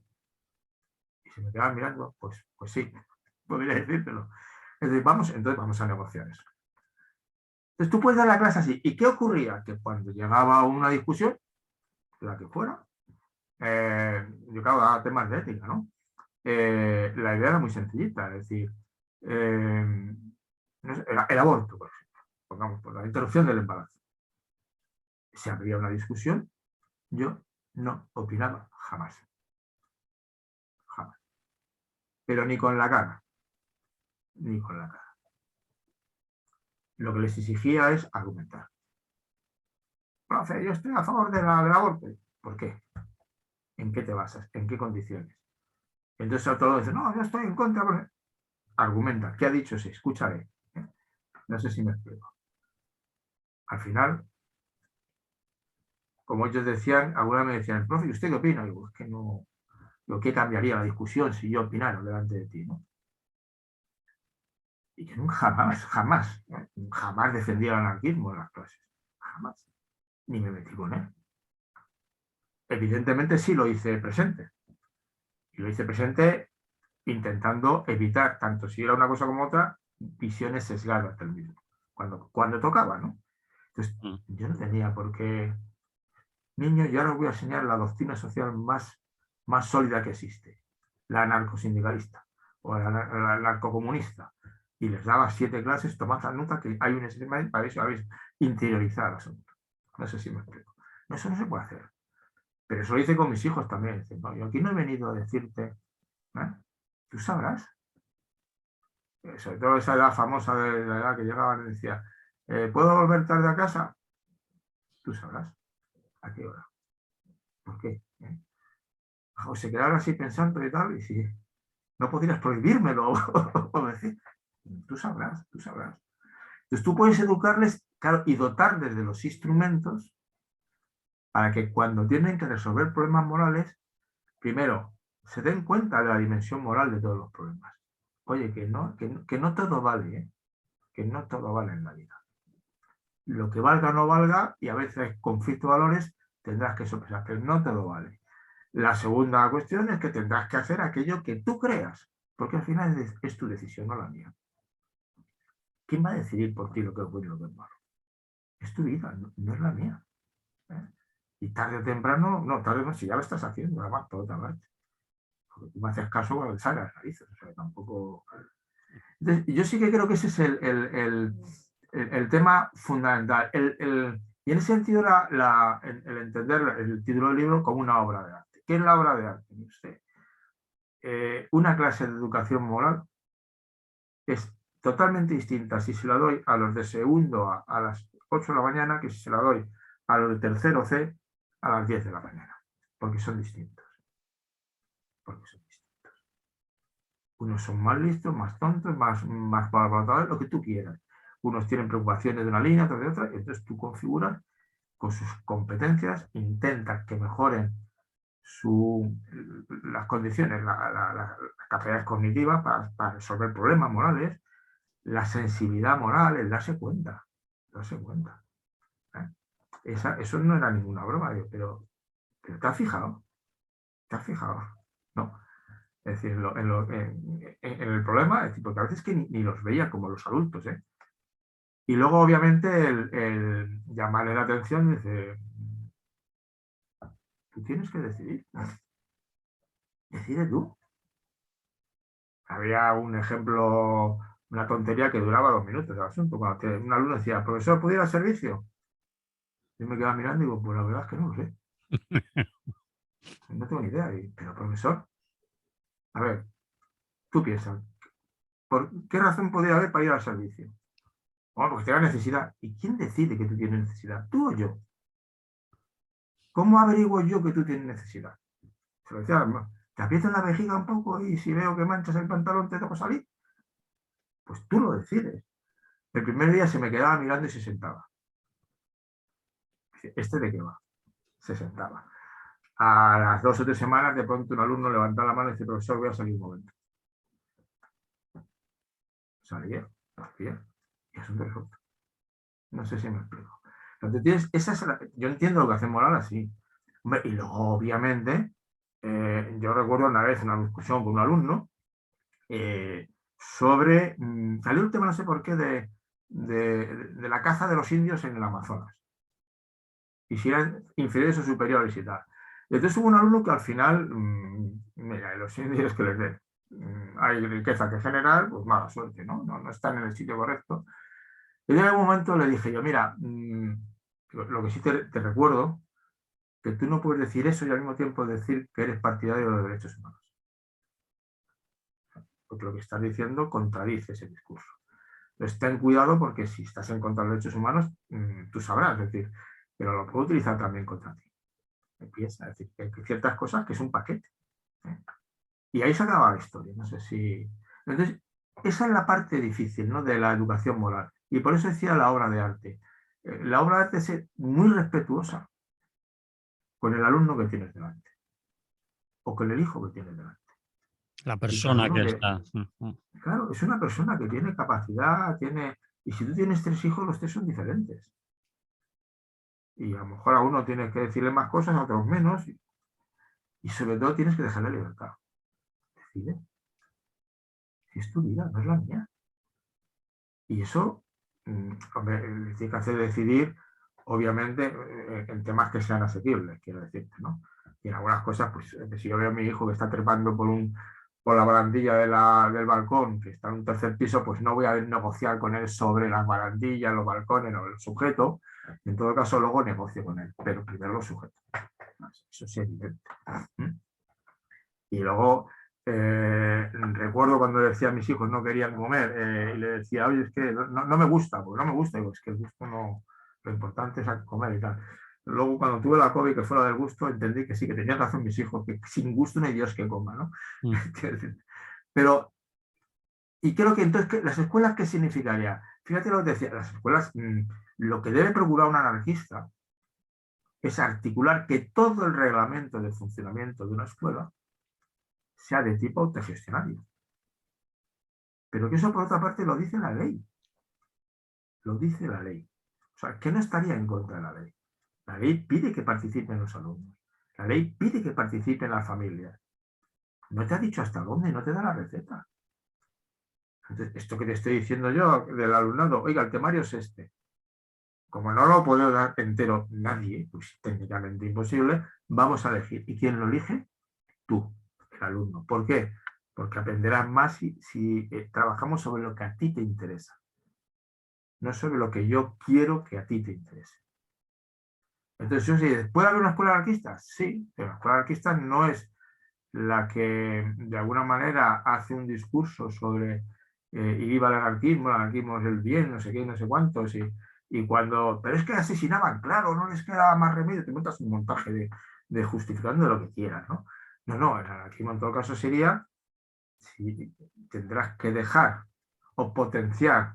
Y si me quedaban mirando, pues sí, podría decírtelo. Entonces vamos a negociar eso. Entonces tú puedes dar la clase así. ¿Y qué ocurría? Que cuando llegaba una discusión, la que fuera, yo claro, daba temas de ética, ¿no? La idea era muy sencillita, es decir, no sé, el aborto, por ejemplo, pongamos, por la interrupción del embarazo. Si había una discusión, yo no opinaba jamás. Jamás. Pero ni con la cara, ni con la cara. Lo que les exigía es argumentar. Profe, yo estoy a favor del aborto. ¿Por qué? ¿En qué te basas? ¿En qué condiciones? Entonces el otro dice, no, yo estoy en contra. Argumenta, ¿qué ha dicho ese? Escúchale. No sé si me explico. Al final, como ellos decían, alguna me decían, profe, ¿y usted qué opina? Y digo, es que no, lo que cambiaría la discusión si yo opinara delante de ti, ¿no? Y que nunca, jamás defendía el anarquismo en las clases. Jamás. Ni me metí con él. Evidentemente sí lo hice presente. Y lo hice presente intentando evitar, tanto si era una cosa como otra, visiones sesgadas del mismo. Cuando tocaba, ¿no? Entonces, yo no tenía por qué... Niños, yo ahora os voy a enseñar la doctrina social más sólida que existe, la anarcosindicalista o la anarcocomunista. Y les daba 7 clases, tomad la nota que hay un examen para eso habéis interiorizado el asunto. No sé si me explico. No, eso no se puede hacer. Pero eso lo hice con mis hijos también. Dicen, no, yo aquí no he venido a decirte, ¿eh? Tú sabrás. Sobre todo esa edad famosa de la edad que llegaban y decía, ¿puedo volver tarde a casa? Tú sabrás. ¿A qué hora? ¿Por qué? O se quedaron así pensando y tal, y si no podrías prohibírmelo o decir, tú sabrás, tú sabrás. Entonces tú puedes educarles, claro, y dotarles de los instrumentos para que cuando tienen que resolver problemas morales, primero, se den cuenta de la dimensión moral de todos los problemas. Oye, que no todo vale, ¿eh? Que no todo vale en la vida. Lo que valga o no valga, y a veces conflicto de valores, tendrás que sopesar, que no todo vale. La segunda cuestión es que tendrás que hacer aquello que tú creas, porque al final es tu decisión, no la mía. ¿Quién va a decidir por ti lo que es bueno y lo que es malo? Es tu vida, no es la mía. ¿Eh? Y tarde o temprano, no, tarde no, si ya lo estás haciendo, además, por otra parte. Porque tú me haces caso cuando salgas las narices, o sea, tampoco... Entonces, yo sí que creo que ese es el tema fundamental. Y en ese sentido, el entender el título del libro como una obra de arte. ¿Qué es la obra de arte? Usted, una clase de educación moral es totalmente distinta si se la doy a los de segundo a las 8 de la mañana que si se la doy a los de tercero C a las 10 de la mañana. Porque son distintos. Porque son distintos. Unos son más listos, más tontos, más palpatables, lo que tú quieras. Unos tienen preocupaciones de una línea, otros de otra, y entonces tú configuras con sus competencias, intentas que mejoren las condiciones, las capacidades cognitivas para resolver problemas morales, la sensibilidad moral, el darse cuenta. Darse cuenta. ¿Eh? Eso no era ninguna broma, pero ¿te has fijado? ¿Te has fijado? No. Es decir, en el problema, es decir, porque a veces que ni los veía como los adultos. ¿Eh? Y luego, obviamente, el llamarle la atención, dice, tú tienes que decidir. Decide tú. Había un ejemplo una tontería que duraba 2 minutos el asunto. Cuando un alumno decía, profesor, ¿puedo ir al servicio? Yo me quedaba mirando y digo, pues la verdad es que no lo sé. No tengo ni idea. Pero profesor, a ver, tú piensas, ¿por qué razón podría haber para ir al servicio? Bueno, porque tenga necesidad. ¿Y quién decide que tú tienes necesidad? ¿Tú o yo? ¿Cómo averiguo yo que tú tienes necesidad? Se lo decía, te aprietas la vejiga un poco y si veo que manchas el pantalón te dejo salir. Pues tú lo decides. El primer día se me quedaba mirando y se sentaba. Dice, ¿este de qué va? Se sentaba. A las 2 o 3 semanas, de pronto un alumno levanta la mano y dice, profesor, voy a salir un momento. Salía, hacía, y asunto resuelto. No sé si me explico. Entonces, yo entiendo lo que hace Moral así. Hombre, y luego, obviamente, yo recuerdo una vez una discusión con un alumno sobre, salió el tema, no sé por qué, de la caza de los indios en el Amazonas. Y si eran inferiores o superiores y tal. Y entonces hubo un alumno que al final, mira, los indios que les den, hay riqueza que generar, pues mala suerte, ¿no? No están en el sitio correcto. Y en algún momento le dije yo, mira, lo que sí te recuerdo, que tú no puedes decir eso y al mismo tiempo decir que eres partidario de los derechos humanos. Porque lo que estás diciendo contradice ese discurso. Entonces, ten cuidado porque si estás en contra de los derechos humanos, tú sabrás, es decir, pero lo puedo utilizar también contra ti. Empieza, es decir, que hay ciertas cosas que es un paquete. ¿Eh? Y ahí se acaba la historia. No sé si. Entonces, esa es la parte difícil, ¿no?, de la educación moral. Y por eso decía la obra de arte. La obra de arte es ser muy respetuosa con el alumno que tienes delante. O con el hijo que tienes delante. La Y cada persona uno que que. está. Claro, es una persona que tiene capacidad, tiene. Y si tú tienes 3 hijos, los 3 son diferentes. Y a lo mejor a uno tienes que decirle más cosas, a otros menos. Y sobre todo tienes que dejarle libertad. Decide. Si es tu vida, no es la mía. Y eso, hombre, tiene que hacer decidir, obviamente, en temas que sean asequibles, quiero decirte, ¿no? Y en algunas cosas, pues, si yo veo a mi hijo que está trepando por la barandilla del balcón, que está en un tercer piso, pues no voy a negociar con él sobre las barandillas, los balcones o el sujeto. En todo caso, luego negocio con él, pero primero lo sujeto. Eso es evidente. Y luego, recuerdo cuando decía a mis hijos no querían comer y le decía, oye, es que no me gusta, porque no me gusta. Digo, es que el gusto no, lo importante es comer y tal. Luego, cuando tuve la COVID, que fue la del gusto, entendí que sí, que tenían razón mis hijos, que sin gusto no hay Dios que coma, ¿no? Pero, y creo que entonces, ¿las escuelas qué significaría? Fíjate lo que decía, las escuelas, lo que debe procurar un anarquista es articular que todo el reglamento de funcionamiento de una escuela sea de tipo autogestionario. Pero que eso, por otra parte, lo dice la ley. Lo dice la ley. O sea, que no estaría en contra de la ley. La ley pide que participen los alumnos. La ley pide que participen las familias. No te ha dicho hasta dónde, no te da la receta. Entonces, esto que te estoy diciendo yo del alumnado, oiga, el temario es este. Como no lo puedo dar entero nadie, pues técnicamente imposible, vamos a elegir. ¿Y quién lo elige? Tú, el alumno. ¿Por qué? Porque aprenderás más si trabajamos sobre lo que a ti te interesa. No sobre lo que yo quiero que a ti te interese. Entonces, yo sí, ¿puede haber una escuela anarquista? Sí, pero la escuela anarquista no es la que de alguna manera hace un discurso sobre y viva el anarquismo es el bien, no sé qué, no sé cuántos, y cuando, pero es que asesinaban, claro, no les quedaba más remedio, te montas un montaje de justificando lo que quieras, ¿no? No, el anarquismo en todo caso sería, si tendrás que dejar o potenciar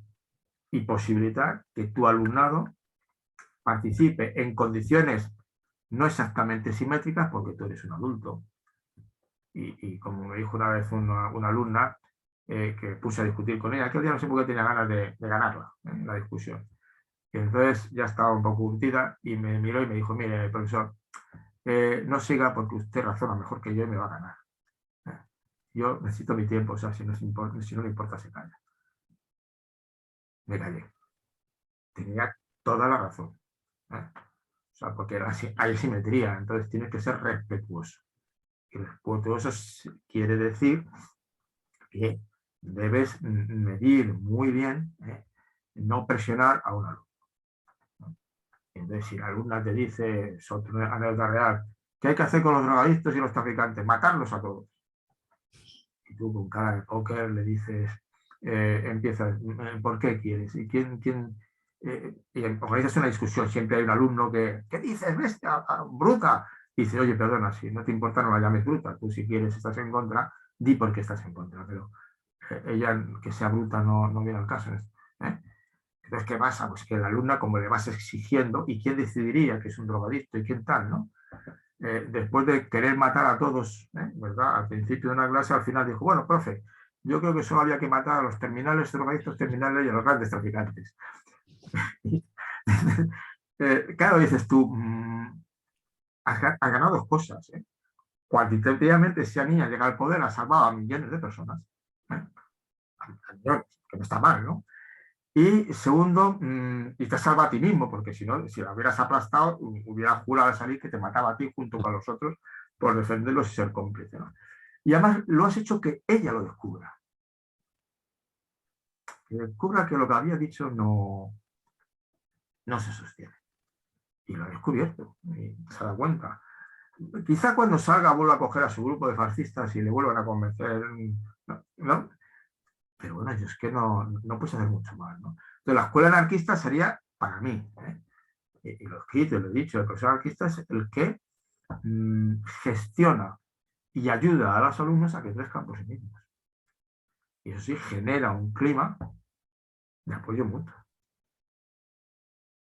y posibilitar que tu alumnado participe en condiciones no exactamente simétricas porque tú eres un adulto. Y como me dijo una vez una alumna que puse a discutir con ella, aquel día no sé por qué tenía ganas de ganarla en la discusión. Y entonces ya estaba un poco curtida y me miró y me dijo, mire, profesor, no siga porque usted razona mejor que yo y me va a ganar. Yo necesito mi tiempo, o sea, si no le importa se calla. Me callé. Tenía toda la razón. O sea, porque hay simetría, entonces tienes que ser respetuoso. Y respetuoso quiere decir que debes medir muy bien, no presionar a un alumno. Entonces, si la alumna te dice, es otra anécdota real, ¿qué hay que hacer con los drogadictos y los traficantes? Matarlos a todos. Y tú con cara de póker le dices, empiezas, ¿por qué quieres? ¿Y quién? Y organizas una discusión, siempre hay un alumno que, ¿qué dices, bestia, bruta? Y dice, oye, perdona, si no te importa no la llames bruta, tú si quieres estás en contra, di por qué estás en contra, pero ella que sea bruta no viene al caso. Entonces, ¿qué pasa? Pues que la alumna, como le vas exigiendo, ¿y quién decidiría que es un drogadicto y quién tal, no? Después de querer matar a todos, ¿verdad? Al principio de una clase, al final dijo, bueno, profe, yo creo que solo había que matar a los terminales, drogadictos terminales y a los grandes traficantes. Claro, dices tú, has ganado dos cosas. Cuantitativamente, esa niña llega al poder, ha salvado a millones de personas. A millones, que no está mal, ¿no? Y segundo, y te salva a ti mismo, porque si no, si la hubieras aplastado, hubiera jurado de salir que te mataba a ti junto con los otros por defenderlos y ser cómplice, ¿no? Y además lo has hecho que ella lo descubra. Que descubra que lo que había dicho no se sostiene. Y lo ha descubierto, y se da cuenta. Quizá cuando salga vuelva a coger a su grupo de fascistas y le vuelvan a convencer, ¿no? Pero bueno, yo es que no puedes hacer mucho más, ¿no? Entonces, la escuela anarquista sería, para mí, y lo he escrito, lo he dicho, el profesor anarquista es el que gestiona y ayuda a los alumnos a que crezcan por sí mismos. Y eso sí, genera un clima de apoyo mutuo.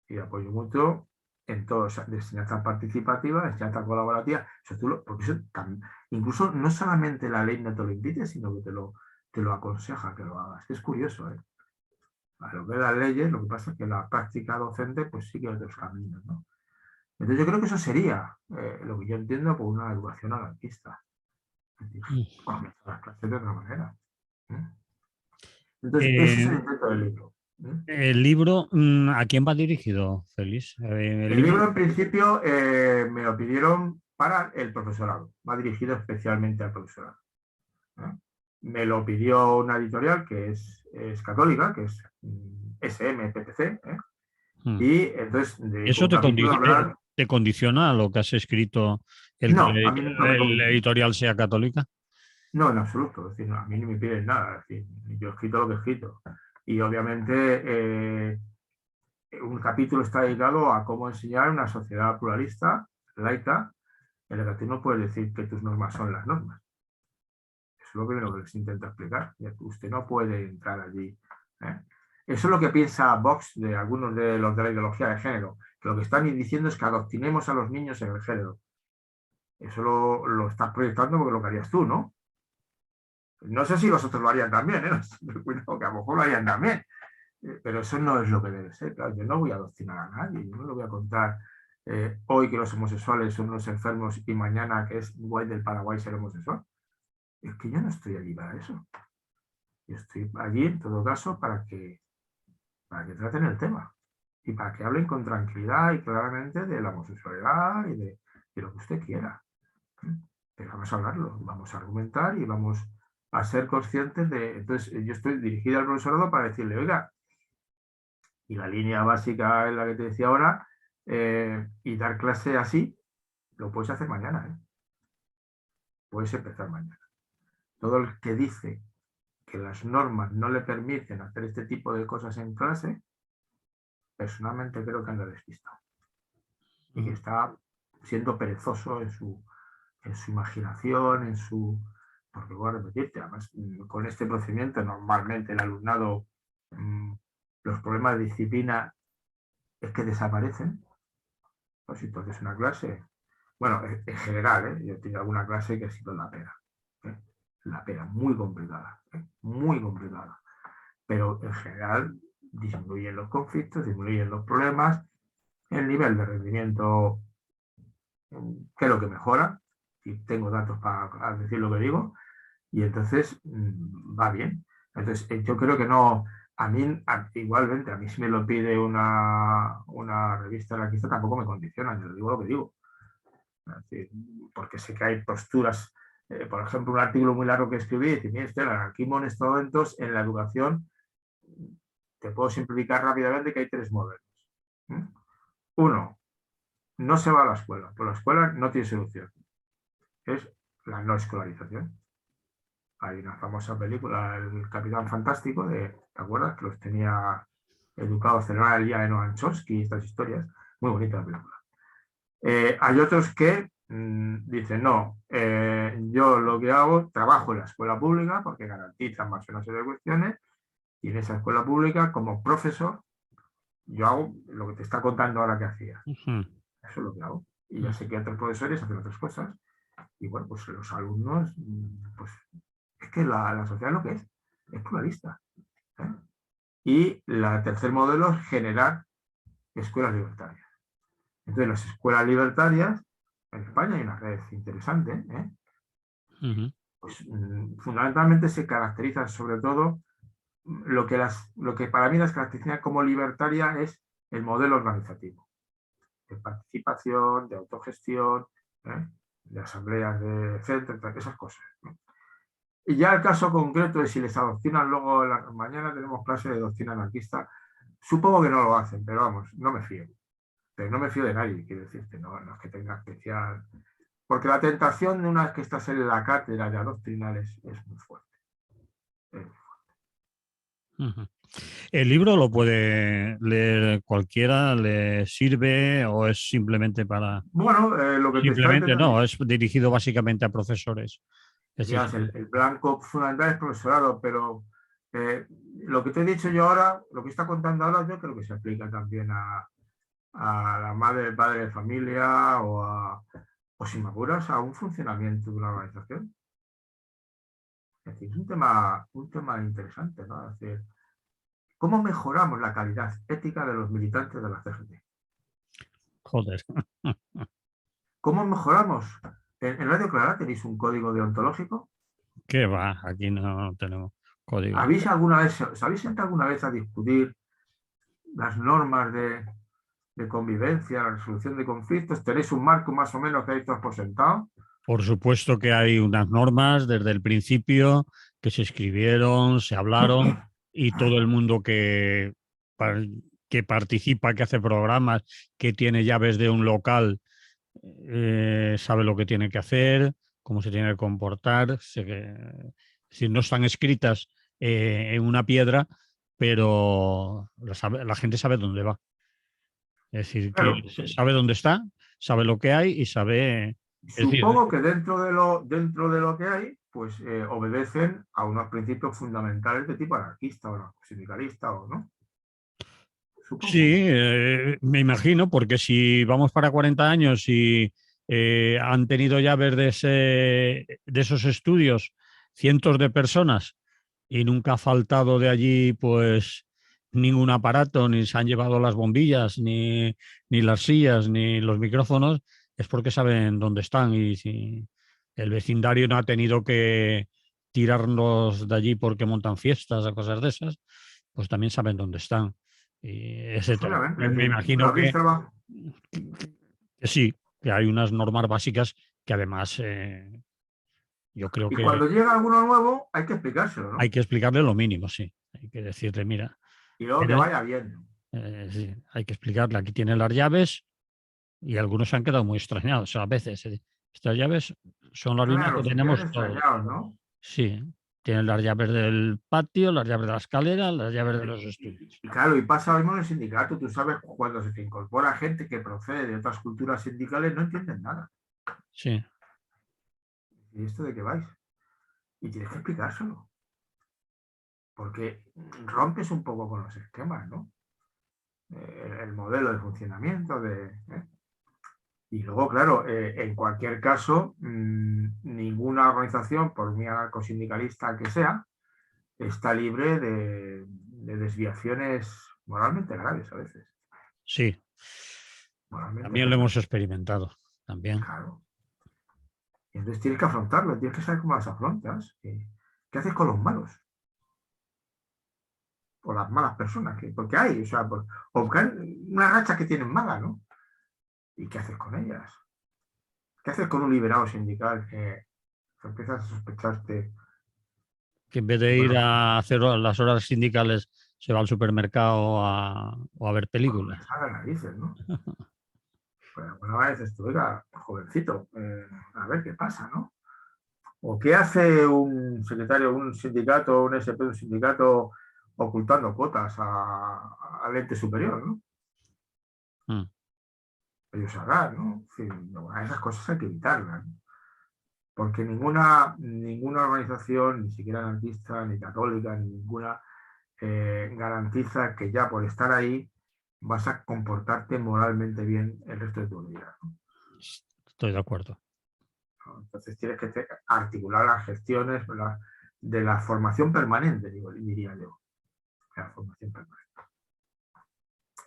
Y de apoyo mutuo en todo, o sea, de enseñanza participativa, de enseñanza colaborativa. Porque eso incluso no solamente la ley no te lo impide, sino que te lo aconseja que lo hagas. Es curioso, ¿eh? A lo que las leyes, lo que pasa es que la práctica docente pues sigue otros caminos, ¿no? Entonces yo creo que eso sería lo que yo entiendo por una educación anarquista. Es decir, comenzar las clases de otra manera. Entonces, ese es el intento del libro. El libro, ¿a quién va dirigido, Félix? El libro, en principio, me lo pidieron para el profesorado. Va dirigido especialmente al profesorado. Me lo pidió una editorial que es católica, que es SMPPC. Y entonces, de ¿Eso un capítulo hablar... te condiciona a lo que has escrito el que No, a mí no me el editorial sea católica? No, en absoluto. Es decir, no, a mí ni me piden nada. Es decir, yo he escrito lo que he escrito. Y obviamente un capítulo está dedicado a cómo enseñar una sociedad pluralista, laica, en la que tú no puedes decir que tus normas son las normas. Eso es lo primero que les intento explicar. Usted no puede entrar allí. Eso es lo que piensa Vox de algunos de los de la ideología de género, que lo que están diciendo es que adoctrinemos a los niños en el género. Eso lo estás proyectando porque lo que harías tú, ¿no? No sé si vosotros lo harían también, Cuidado, que a lo mejor lo harían también. Pero eso no es lo que debe ser. Claro, yo no voy a adoctrinar a nadie, yo no le voy a contar hoy que los homosexuales son unos enfermos y mañana que es guay del Paraguay ser homosexual. Es que yo no estoy allí para eso. Yo estoy allí, en todo caso, para que traten el tema y para que hablen con tranquilidad y claramente de la homosexualidad y de lo que usted quiera. Pero vamos a hablarlo, vamos a argumentar y vamos a ser conscientes de... Entonces, yo estoy dirigido al profesorado para decirle, oiga, y la línea básica es la que te decía ahora, y dar clase así, lo puedes hacer mañana, puedes empezar mañana. Todo el que dice que las normas no le permiten hacer este tipo de cosas en clase, personalmente creo que anda despistado. Y que está siendo perezoso en su imaginación, porque voy a repetirte, además, con este procedimiento normalmente el alumnado, los problemas de disciplina es que desaparecen. Pues si tú haces una clase, bueno, en general, yo he tenido alguna clase que ha sido la pera, muy complicada, muy complicada. Pero en general disminuyen los conflictos, disminuyen los problemas, el nivel de rendimiento creo que mejora, y tengo datos para decir lo que digo, y entonces va bien. Entonces yo creo que no, igualmente, a mí si me lo pide una revista anarquista tampoco me condiciona, yo digo lo que digo. Es decir, porque sé que hay posturas por ejemplo, un artículo muy largo que escribí, dice, mira, el anarquismo en estos momentos en la educación, te puedo simplificar rápidamente que hay 3 modelos. Uno, no se va a la escuela, pues la escuela no tiene solución. Es la no escolarización. Hay una famosa película, El Capitán Fantástico, ¿te acuerdas? Que los tenía educados, celebrar el día de Noam Chomsky y estas historias. Muy bonita la película. Hay otros que dicen, no, yo lo que hago, trabajo en la escuela pública porque garantizan más una serie de cuestiones, y en esa escuela pública, como profesor, yo hago lo que te está contando ahora que hacía. Eso es lo que hago. Y ya sé que otros profesores hacen otras cosas. Y bueno, pues los alumnos, pues es que la sociedad lo que es pluralista. ¿eh? Y el tercer modelo es generar escuelas libertarias. Entonces, las escuelas libertarias, en España hay una red interesante, pues fundamentalmente se caracterizan sobre todo lo que para mí las caracteriza como libertaria es el modelo organizativo, de participación, de autogestión, de asambleas de centro, esas cosas. ¿no? Y ya el caso concreto de si les adoctrinan luego, mañana tenemos clase de doctrina anarquista, supongo que no lo hacen, pero vamos, no me fío. Pero no me fío de nadie, quiero decirte, no es que tenga especial... Porque la tentación de una vez que estás en la cátedra de adoctrinar es muy fuerte. ¿El libro lo puede leer cualquiera? ¿Le sirve o es simplemente para...? Bueno, lo que te está Simplemente intentando... no, es dirigido básicamente a profesores. Es Ya, decir, el blanco fundamental es profesorado, pero lo que te he dicho yo ahora, lo que está contando ahora, yo creo que se aplica también a la madre, padre de familia o sin apuras, a un funcionamiento de una organización. Es decir, es un tema interesante, ¿no? Es decir, ¿cómo mejoramos la calidad ética de los militantes de la CGT? joder. ¿Cómo mejoramos? En Radio Clara tenéis un código deontológico. ¿Qué va? Aquí no tenemos código. ¿Os habéis sentado alguna vez a discutir las normas de convivencia, la resolución de conflictos? ¿Tenéis un marco más o menos que habéis por sentado? Por supuesto que hay unas normas desde el principio que se escribieron, se hablaron y todo el mundo que participa, que hace programas, que tiene llaves de un local, sabe lo que tiene que hacer, cómo se tiene que comportar. Si no están escritas en una piedra, pero la gente sabe dónde va. Es decir, que Claro, sabe dónde está, sabe lo que hay y sabe... Es decir, supongo que dentro de lo que hay, pues obedecen a unos principios fundamentales de tipo anarquista o no, sindicalista o no. sí, Supongo. me imagino, porque si vamos para 40 años y han tenido ya ver de esos estudios cientos de personas y nunca ha faltado de allí pues ningún aparato, ni se han llevado las bombillas, ni las sillas, ni los micrófonos, es porque saben dónde están y si el vecindario no ha tenido que tirarnos de allí porque montan fiestas o cosas de esas, pues también saben dónde están. Y ese tema. Obviamente, es Me decir, imagino lo habéis trabajado. que sí, que hay unas normas básicas que además yo creo Y que cuando llega alguno nuevo, hay que explicárselo, hay ¿no? que explicarle lo mínimo, sí. Hay que decirle, mira, Y luego que tiene- vaya bien. sí, hay que explicarle, aquí tienen las llaves y algunos se han quedado muy extrañados a veces. Estas llaves son las mismas que Claro, se quedan tenemos todos. extrañados, ¿no? Sí, tienen las llaves del patio, las llaves de la escalera, las llaves de los estudios. Y claro, y pasa lo mismo en el sindicato. Tú sabes, cuando se te incorpora gente que procede de otras culturas sindicales, no entienden nada. Sí, ¿Y esto de qué vais? Y tienes que explicárselo. Porque rompes un poco con los esquemas, ¿no? El modelo de funcionamiento Y luego, claro, en cualquier caso, ninguna organización, por muy anarcosindicalista que sea, está libre de desviaciones moralmente graves a veces. sí, Moralmente también lo graves. hemos experimentado. También. Claro. Y entonces tienes que afrontarlo, tienes que saber cómo las afrontas. ¿Qué haces con los malos? O las malas personas, porque hay, o sea, o una racha que tienen mala, ¿no? ¿Y qué haces con ellas? ¿Qué haces con un liberado sindical Empiezas a sospecharte. Que en vez de ir a hacer las horas sindicales se va al supermercado o a ver películas. A las narices, ¿no? Pues alguna vez dices tú, oiga, jovencito, a ver qué pasa, ¿no? ¿O qué hace un secretario, un sindicato, un SP de un sindicato ocultando cuotas al ente superior, ¿no? Mm. Ellos sabrán, ¿no? En fin, no, a esas cosas hay que evitarlas, ¿no? Porque ninguna organización, ni siquiera anarquista, ni católica, ni ninguna, garantiza que ya por estar ahí vas a comportarte moralmente bien el resto de tu vida, ¿no? Estoy de acuerdo. Entonces tienes que articular las gestiones de la formación permanente, diría yo. La formación permanente.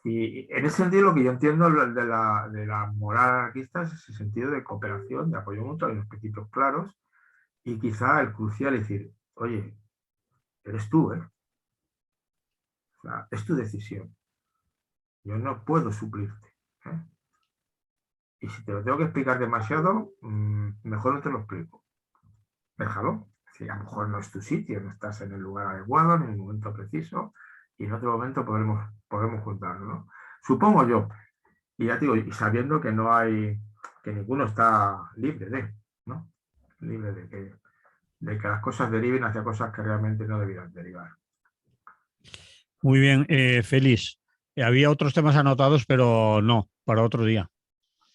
Y en ese sentido lo que yo entiendo de la moral anarquista es ese sentido de cooperación, de apoyo mutuo, hay unos principios claros, y quizá el crucial es decir, oye, eres tú, ¿eh? O sea, es tu decisión. Yo no puedo suplirte, ¿eh? Y si te lo tengo que explicar demasiado, mejor no te lo explico. Déjalo. Si a lo mejor no es tu sitio, no estás en el lugar adecuado, en el momento preciso, y en otro momento podemos juntarnos, ¿no? Supongo yo, y ya te digo, y sabiendo que no hay, que ninguno está libre de, ¿no? Libre de que las cosas deriven hacia cosas que realmente no debieran derivar. Muy bien, Félix. Había otros temas anotados, pero no, para otro día,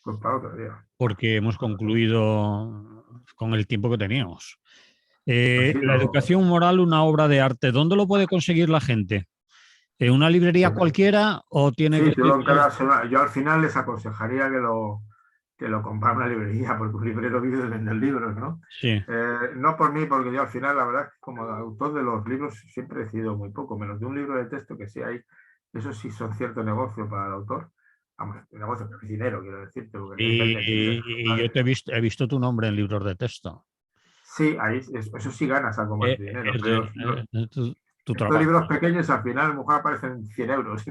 Pues para otro día. porque hemos concluido con el tiempo que teníamos. Ha La sido, educación moral, una obra de arte. ¿Dónde lo puede conseguir la gente? ¿En una librería pues, cualquiera o tiene sí, que ser? yo al final les aconsejaría que lo comprara en una librería, porque un librero vive de vender libros, ¿no? Sí. No por mí, porque yo al final, la verdad, es que como autor de los libros siempre he decidido muy poco, menos de un libro de texto que sí hay, eso sí son cierto negocio para el autor. Vamos, negocio que es dinero, quiero decirte, porque el que vende libros. Y yo he visto tu nombre en libros de texto. Sí, ahí, eso sí ganas algo más de dinero, pero Tu estos trabajo. libros pequeños al final a lo mejor aparecen 100 euros.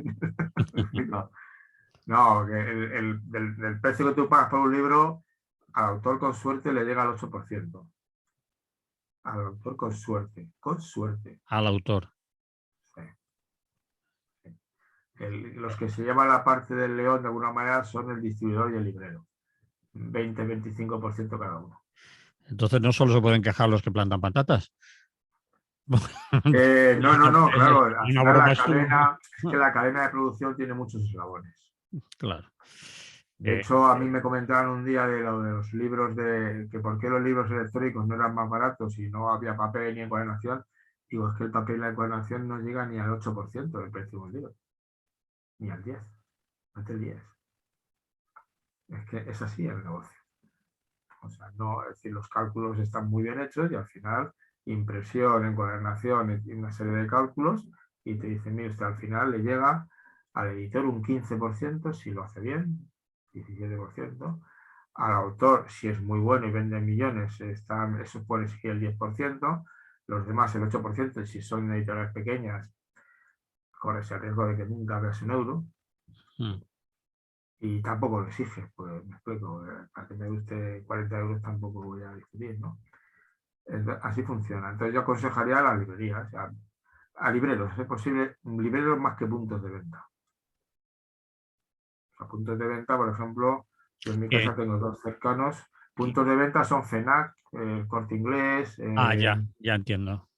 No, que del precio que tú pagas por un libro, al autor con suerte le llega al 8%. Al autor con suerte, con suerte. Al autor. Sí, sí. Los que se llevan la parte del león de alguna manera son el distribuidor y el librero. 20-25% cada uno. Entonces no solo se pueden quejar los que plantan patatas. No, claro, al Una final broma es una. es que la cadena de producción tiene muchos eslabones. Claro. De hecho, a mí me comentaron un día de lo de los libros, que por qué los libros electrónicos no eran más baratos y no había papel ni encuadernación. Digo, es que el papel y la encuadernación no llega ni al 8% del precio de un libro, ni al 10%, no el 10%. Es que es así el negocio. O sea, no, es decir, los cálculos están muy bien hechos y al final impresión, encuadernación y una serie de cálculos y te dicen, mire usted, al final le llega al editor un 15% si lo hace bien, 17%. Al autor, si es muy bueno y vende millones, eso puede exigir el 10%. Los demás el 8%, y si son editoriales pequeñas, corres el riesgo de que nunca veas un euro. Y tampoco lo exige, pues me explico, para que me guste 40 euros tampoco voy a discutir, ¿no? Así funciona. Entonces yo aconsejaría a las librerías, a libreros, si es posible, libreros más que puntos de venta. O sea, puntos de venta, por ejemplo, yo en mi casa tengo dos cercanos. Puntos de venta son FENAC, Corte Inglés. Ya entiendo.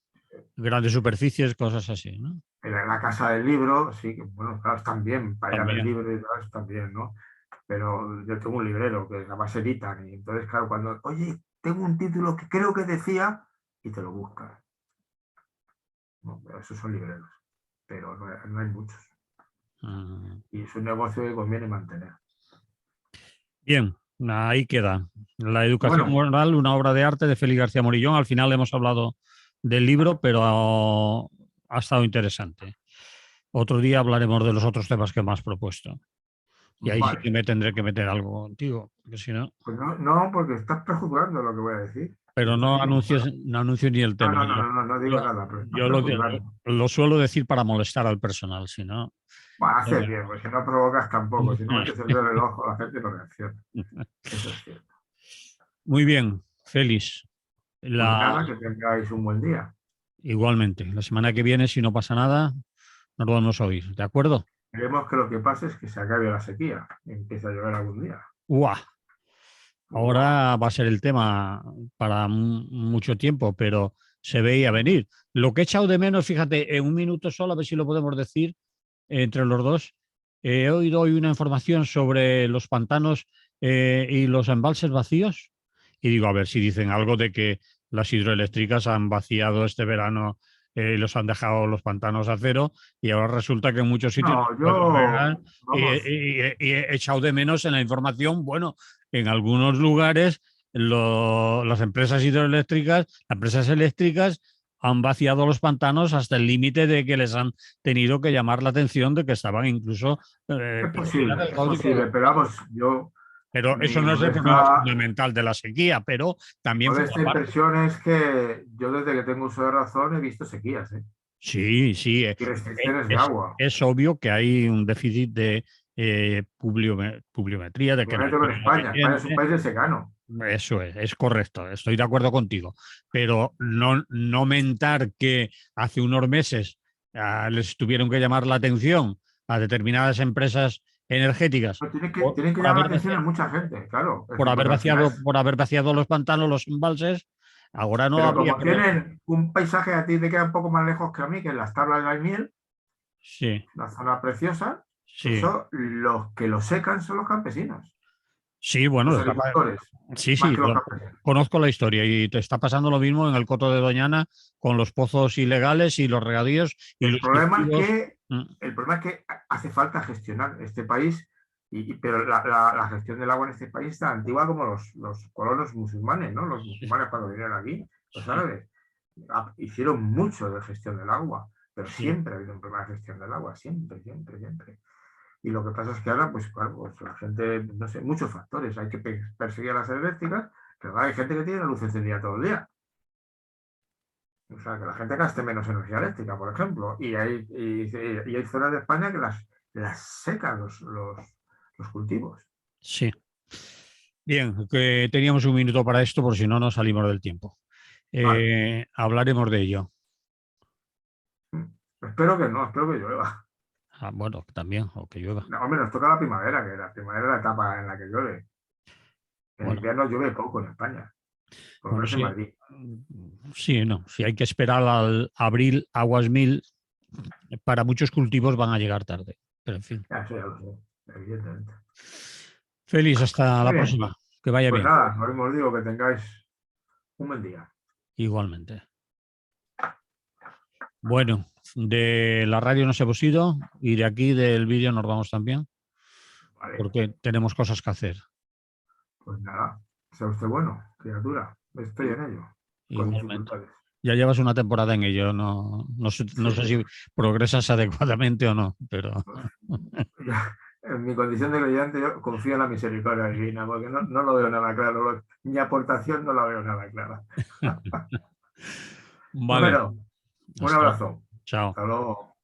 Grandes superficies, cosas así, ¿no? La casa del libro, sí, que bueno, claro, están bien, para ir a ver También. libros y todo eso también, ¿no? Pero yo tengo un librero que además editan y entonces, claro, cuando, oye, tengo un título que creo que decía y te lo buscas. No, pero esos son libreros, pero no hay muchos. Y es un negocio que conviene mantener. Bien, ahí queda. La educación Bueno, moral, una obra de arte de Félix García Morillón. Al final hemos hablado del libro, pero ha estado interesante. Otro día hablaremos de los otros temas que me has propuesto. Y ahí sí vale. que me tendré que meter algo contigo, porque si no. Pues no, porque estás prejuzgando lo que voy a decir. Pero Yo no digo, anuncies, no anuncio ni el tema. no digo nada, pero estás Yo prejuzgando. lo suelo decir para molestar al personal, si no. Bueno, haces bien, porque si no provocas tampoco. Si no metes el dedo en el ojo, la gente no reacciona. Eso es cierto. Muy bien, Félix. Pues nada, que tengáis un buen día. Igualmente, la semana que viene, si no pasa nada, nos vamos a oír, ¿de acuerdo? Queremos que lo que pase es que se acabe la sequía y empiece a llover algún día. ¡Uah! Buah. Ahora va a ser el tema para mucho tiempo, pero se veía venir. Lo que he echado de menos, fíjate, en un minuto solo, a ver si lo podemos decir entre los dos. He oído hoy una información sobre los pantanos y los embalses vacíos y digo, a ver si dicen algo de que las hidroeléctricas han vaciado este verano y los han dejado los pantanos a cero y ahora resulta que en muchos sitios No, no pueden regar yo, vamos, y he echado de menos en la información, bueno, en algunos lugares las empresas hidroeléctricas, las empresas eléctricas han vaciado los pantanos hasta el límite de que les han tenido que llamar la atención de que estaban incluso por fuera del es código de posible, los pero pagos. vamos, yo, Pero eso mi no es el problema modesta, fundamental de la sequía, pero también forma modesta parte. impresión es que yo desde que tengo uso de razón he visto sequías, ¿eh? Sí, sí, Y restricciones de agua. es obvio que hay un déficit de pluviometría, de que la Obviamente con lluvia no España. España es un desciende. país de secano. Eso es correcto, estoy de acuerdo contigo. Pero no mentar que hace unos meses les tuvieron que llamar la atención a determinadas empresas energéticas Pero por, tienen que por llamar la haber atención a vaciado, mucha gente, claro. Es decir, porque al final es. por haber vaciado los pantanos, los embalses. Ahora no Pero habría como problema. tienen un paisaje a ti te queda un poco más lejos que a mí, que en las tablas de Daimiel, Sí, una zona preciosa, sí. eso los que lo secan son los campesinos, Sí, bueno, los agricultores, sí, más sí, que los campesinos. conozco la historia y te está pasando lo mismo en el Coto de Doñana con los pozos ilegales y los regadíos y El los problema es cultivos. que, el problema es que hace falta gestionar este país, pero la gestión del agua en este país es tan antigua como los colonos musulmanes, ¿no? Los musulmanes cuando vinieron aquí, los Sí, árabes, hicieron mucho de gestión del agua, pero sí, siempre ha habido un problema de gestión del agua, siempre, siempre, siempre. Y lo que pasa es que ahora, pues claro, pues la gente, no sé, muchos factores, hay que perseguir a las eléctricas, pero ahora hay gente que tiene la luz encendida todo el día. O sea, que la gente gaste menos energía eléctrica, por ejemplo. Y hay zonas de España que las secan los cultivos. sí. Bien, que teníamos un minuto para esto por si no nos salimos del tiempo. Vale. Hablaremos de ello. Espero que no, espero que llueva. Ah, bueno, también, o que llueva. No, hombre, nos toca la primavera, que la primavera es la etapa en la que llueve. En Bueno, invierno llueve poco en España, por lo bueno, menos en sí. Madrid. Sí, no. Si hay que esperar al abril, aguas mil, para muchos cultivos van a llegar tarde. Pero en fin. Ya, eso ya lo sé, evidentemente. Feliz, hasta Muy la bien, próxima. Que vaya pues bien. nada, lo mismo os digo, que tengáis un buen día. Igualmente. Bueno, de la radio nos hemos ido y de aquí del vídeo nos vamos también, Vale, porque tenemos cosas que hacer. pues nada, sea usted bueno, criatura. Estoy en ello, con Igualmente. dificultades. Ya llevas una temporada en ello, no sé si progresas adecuadamente o no, pero Pues, ya, en mi condición de creyente, yo confío en la misericordia divina, porque no lo veo nada claro. Mi aportación no la veo nada clara. vale, Bueno, un hasta luego. abrazo. Chao. Hasta luego.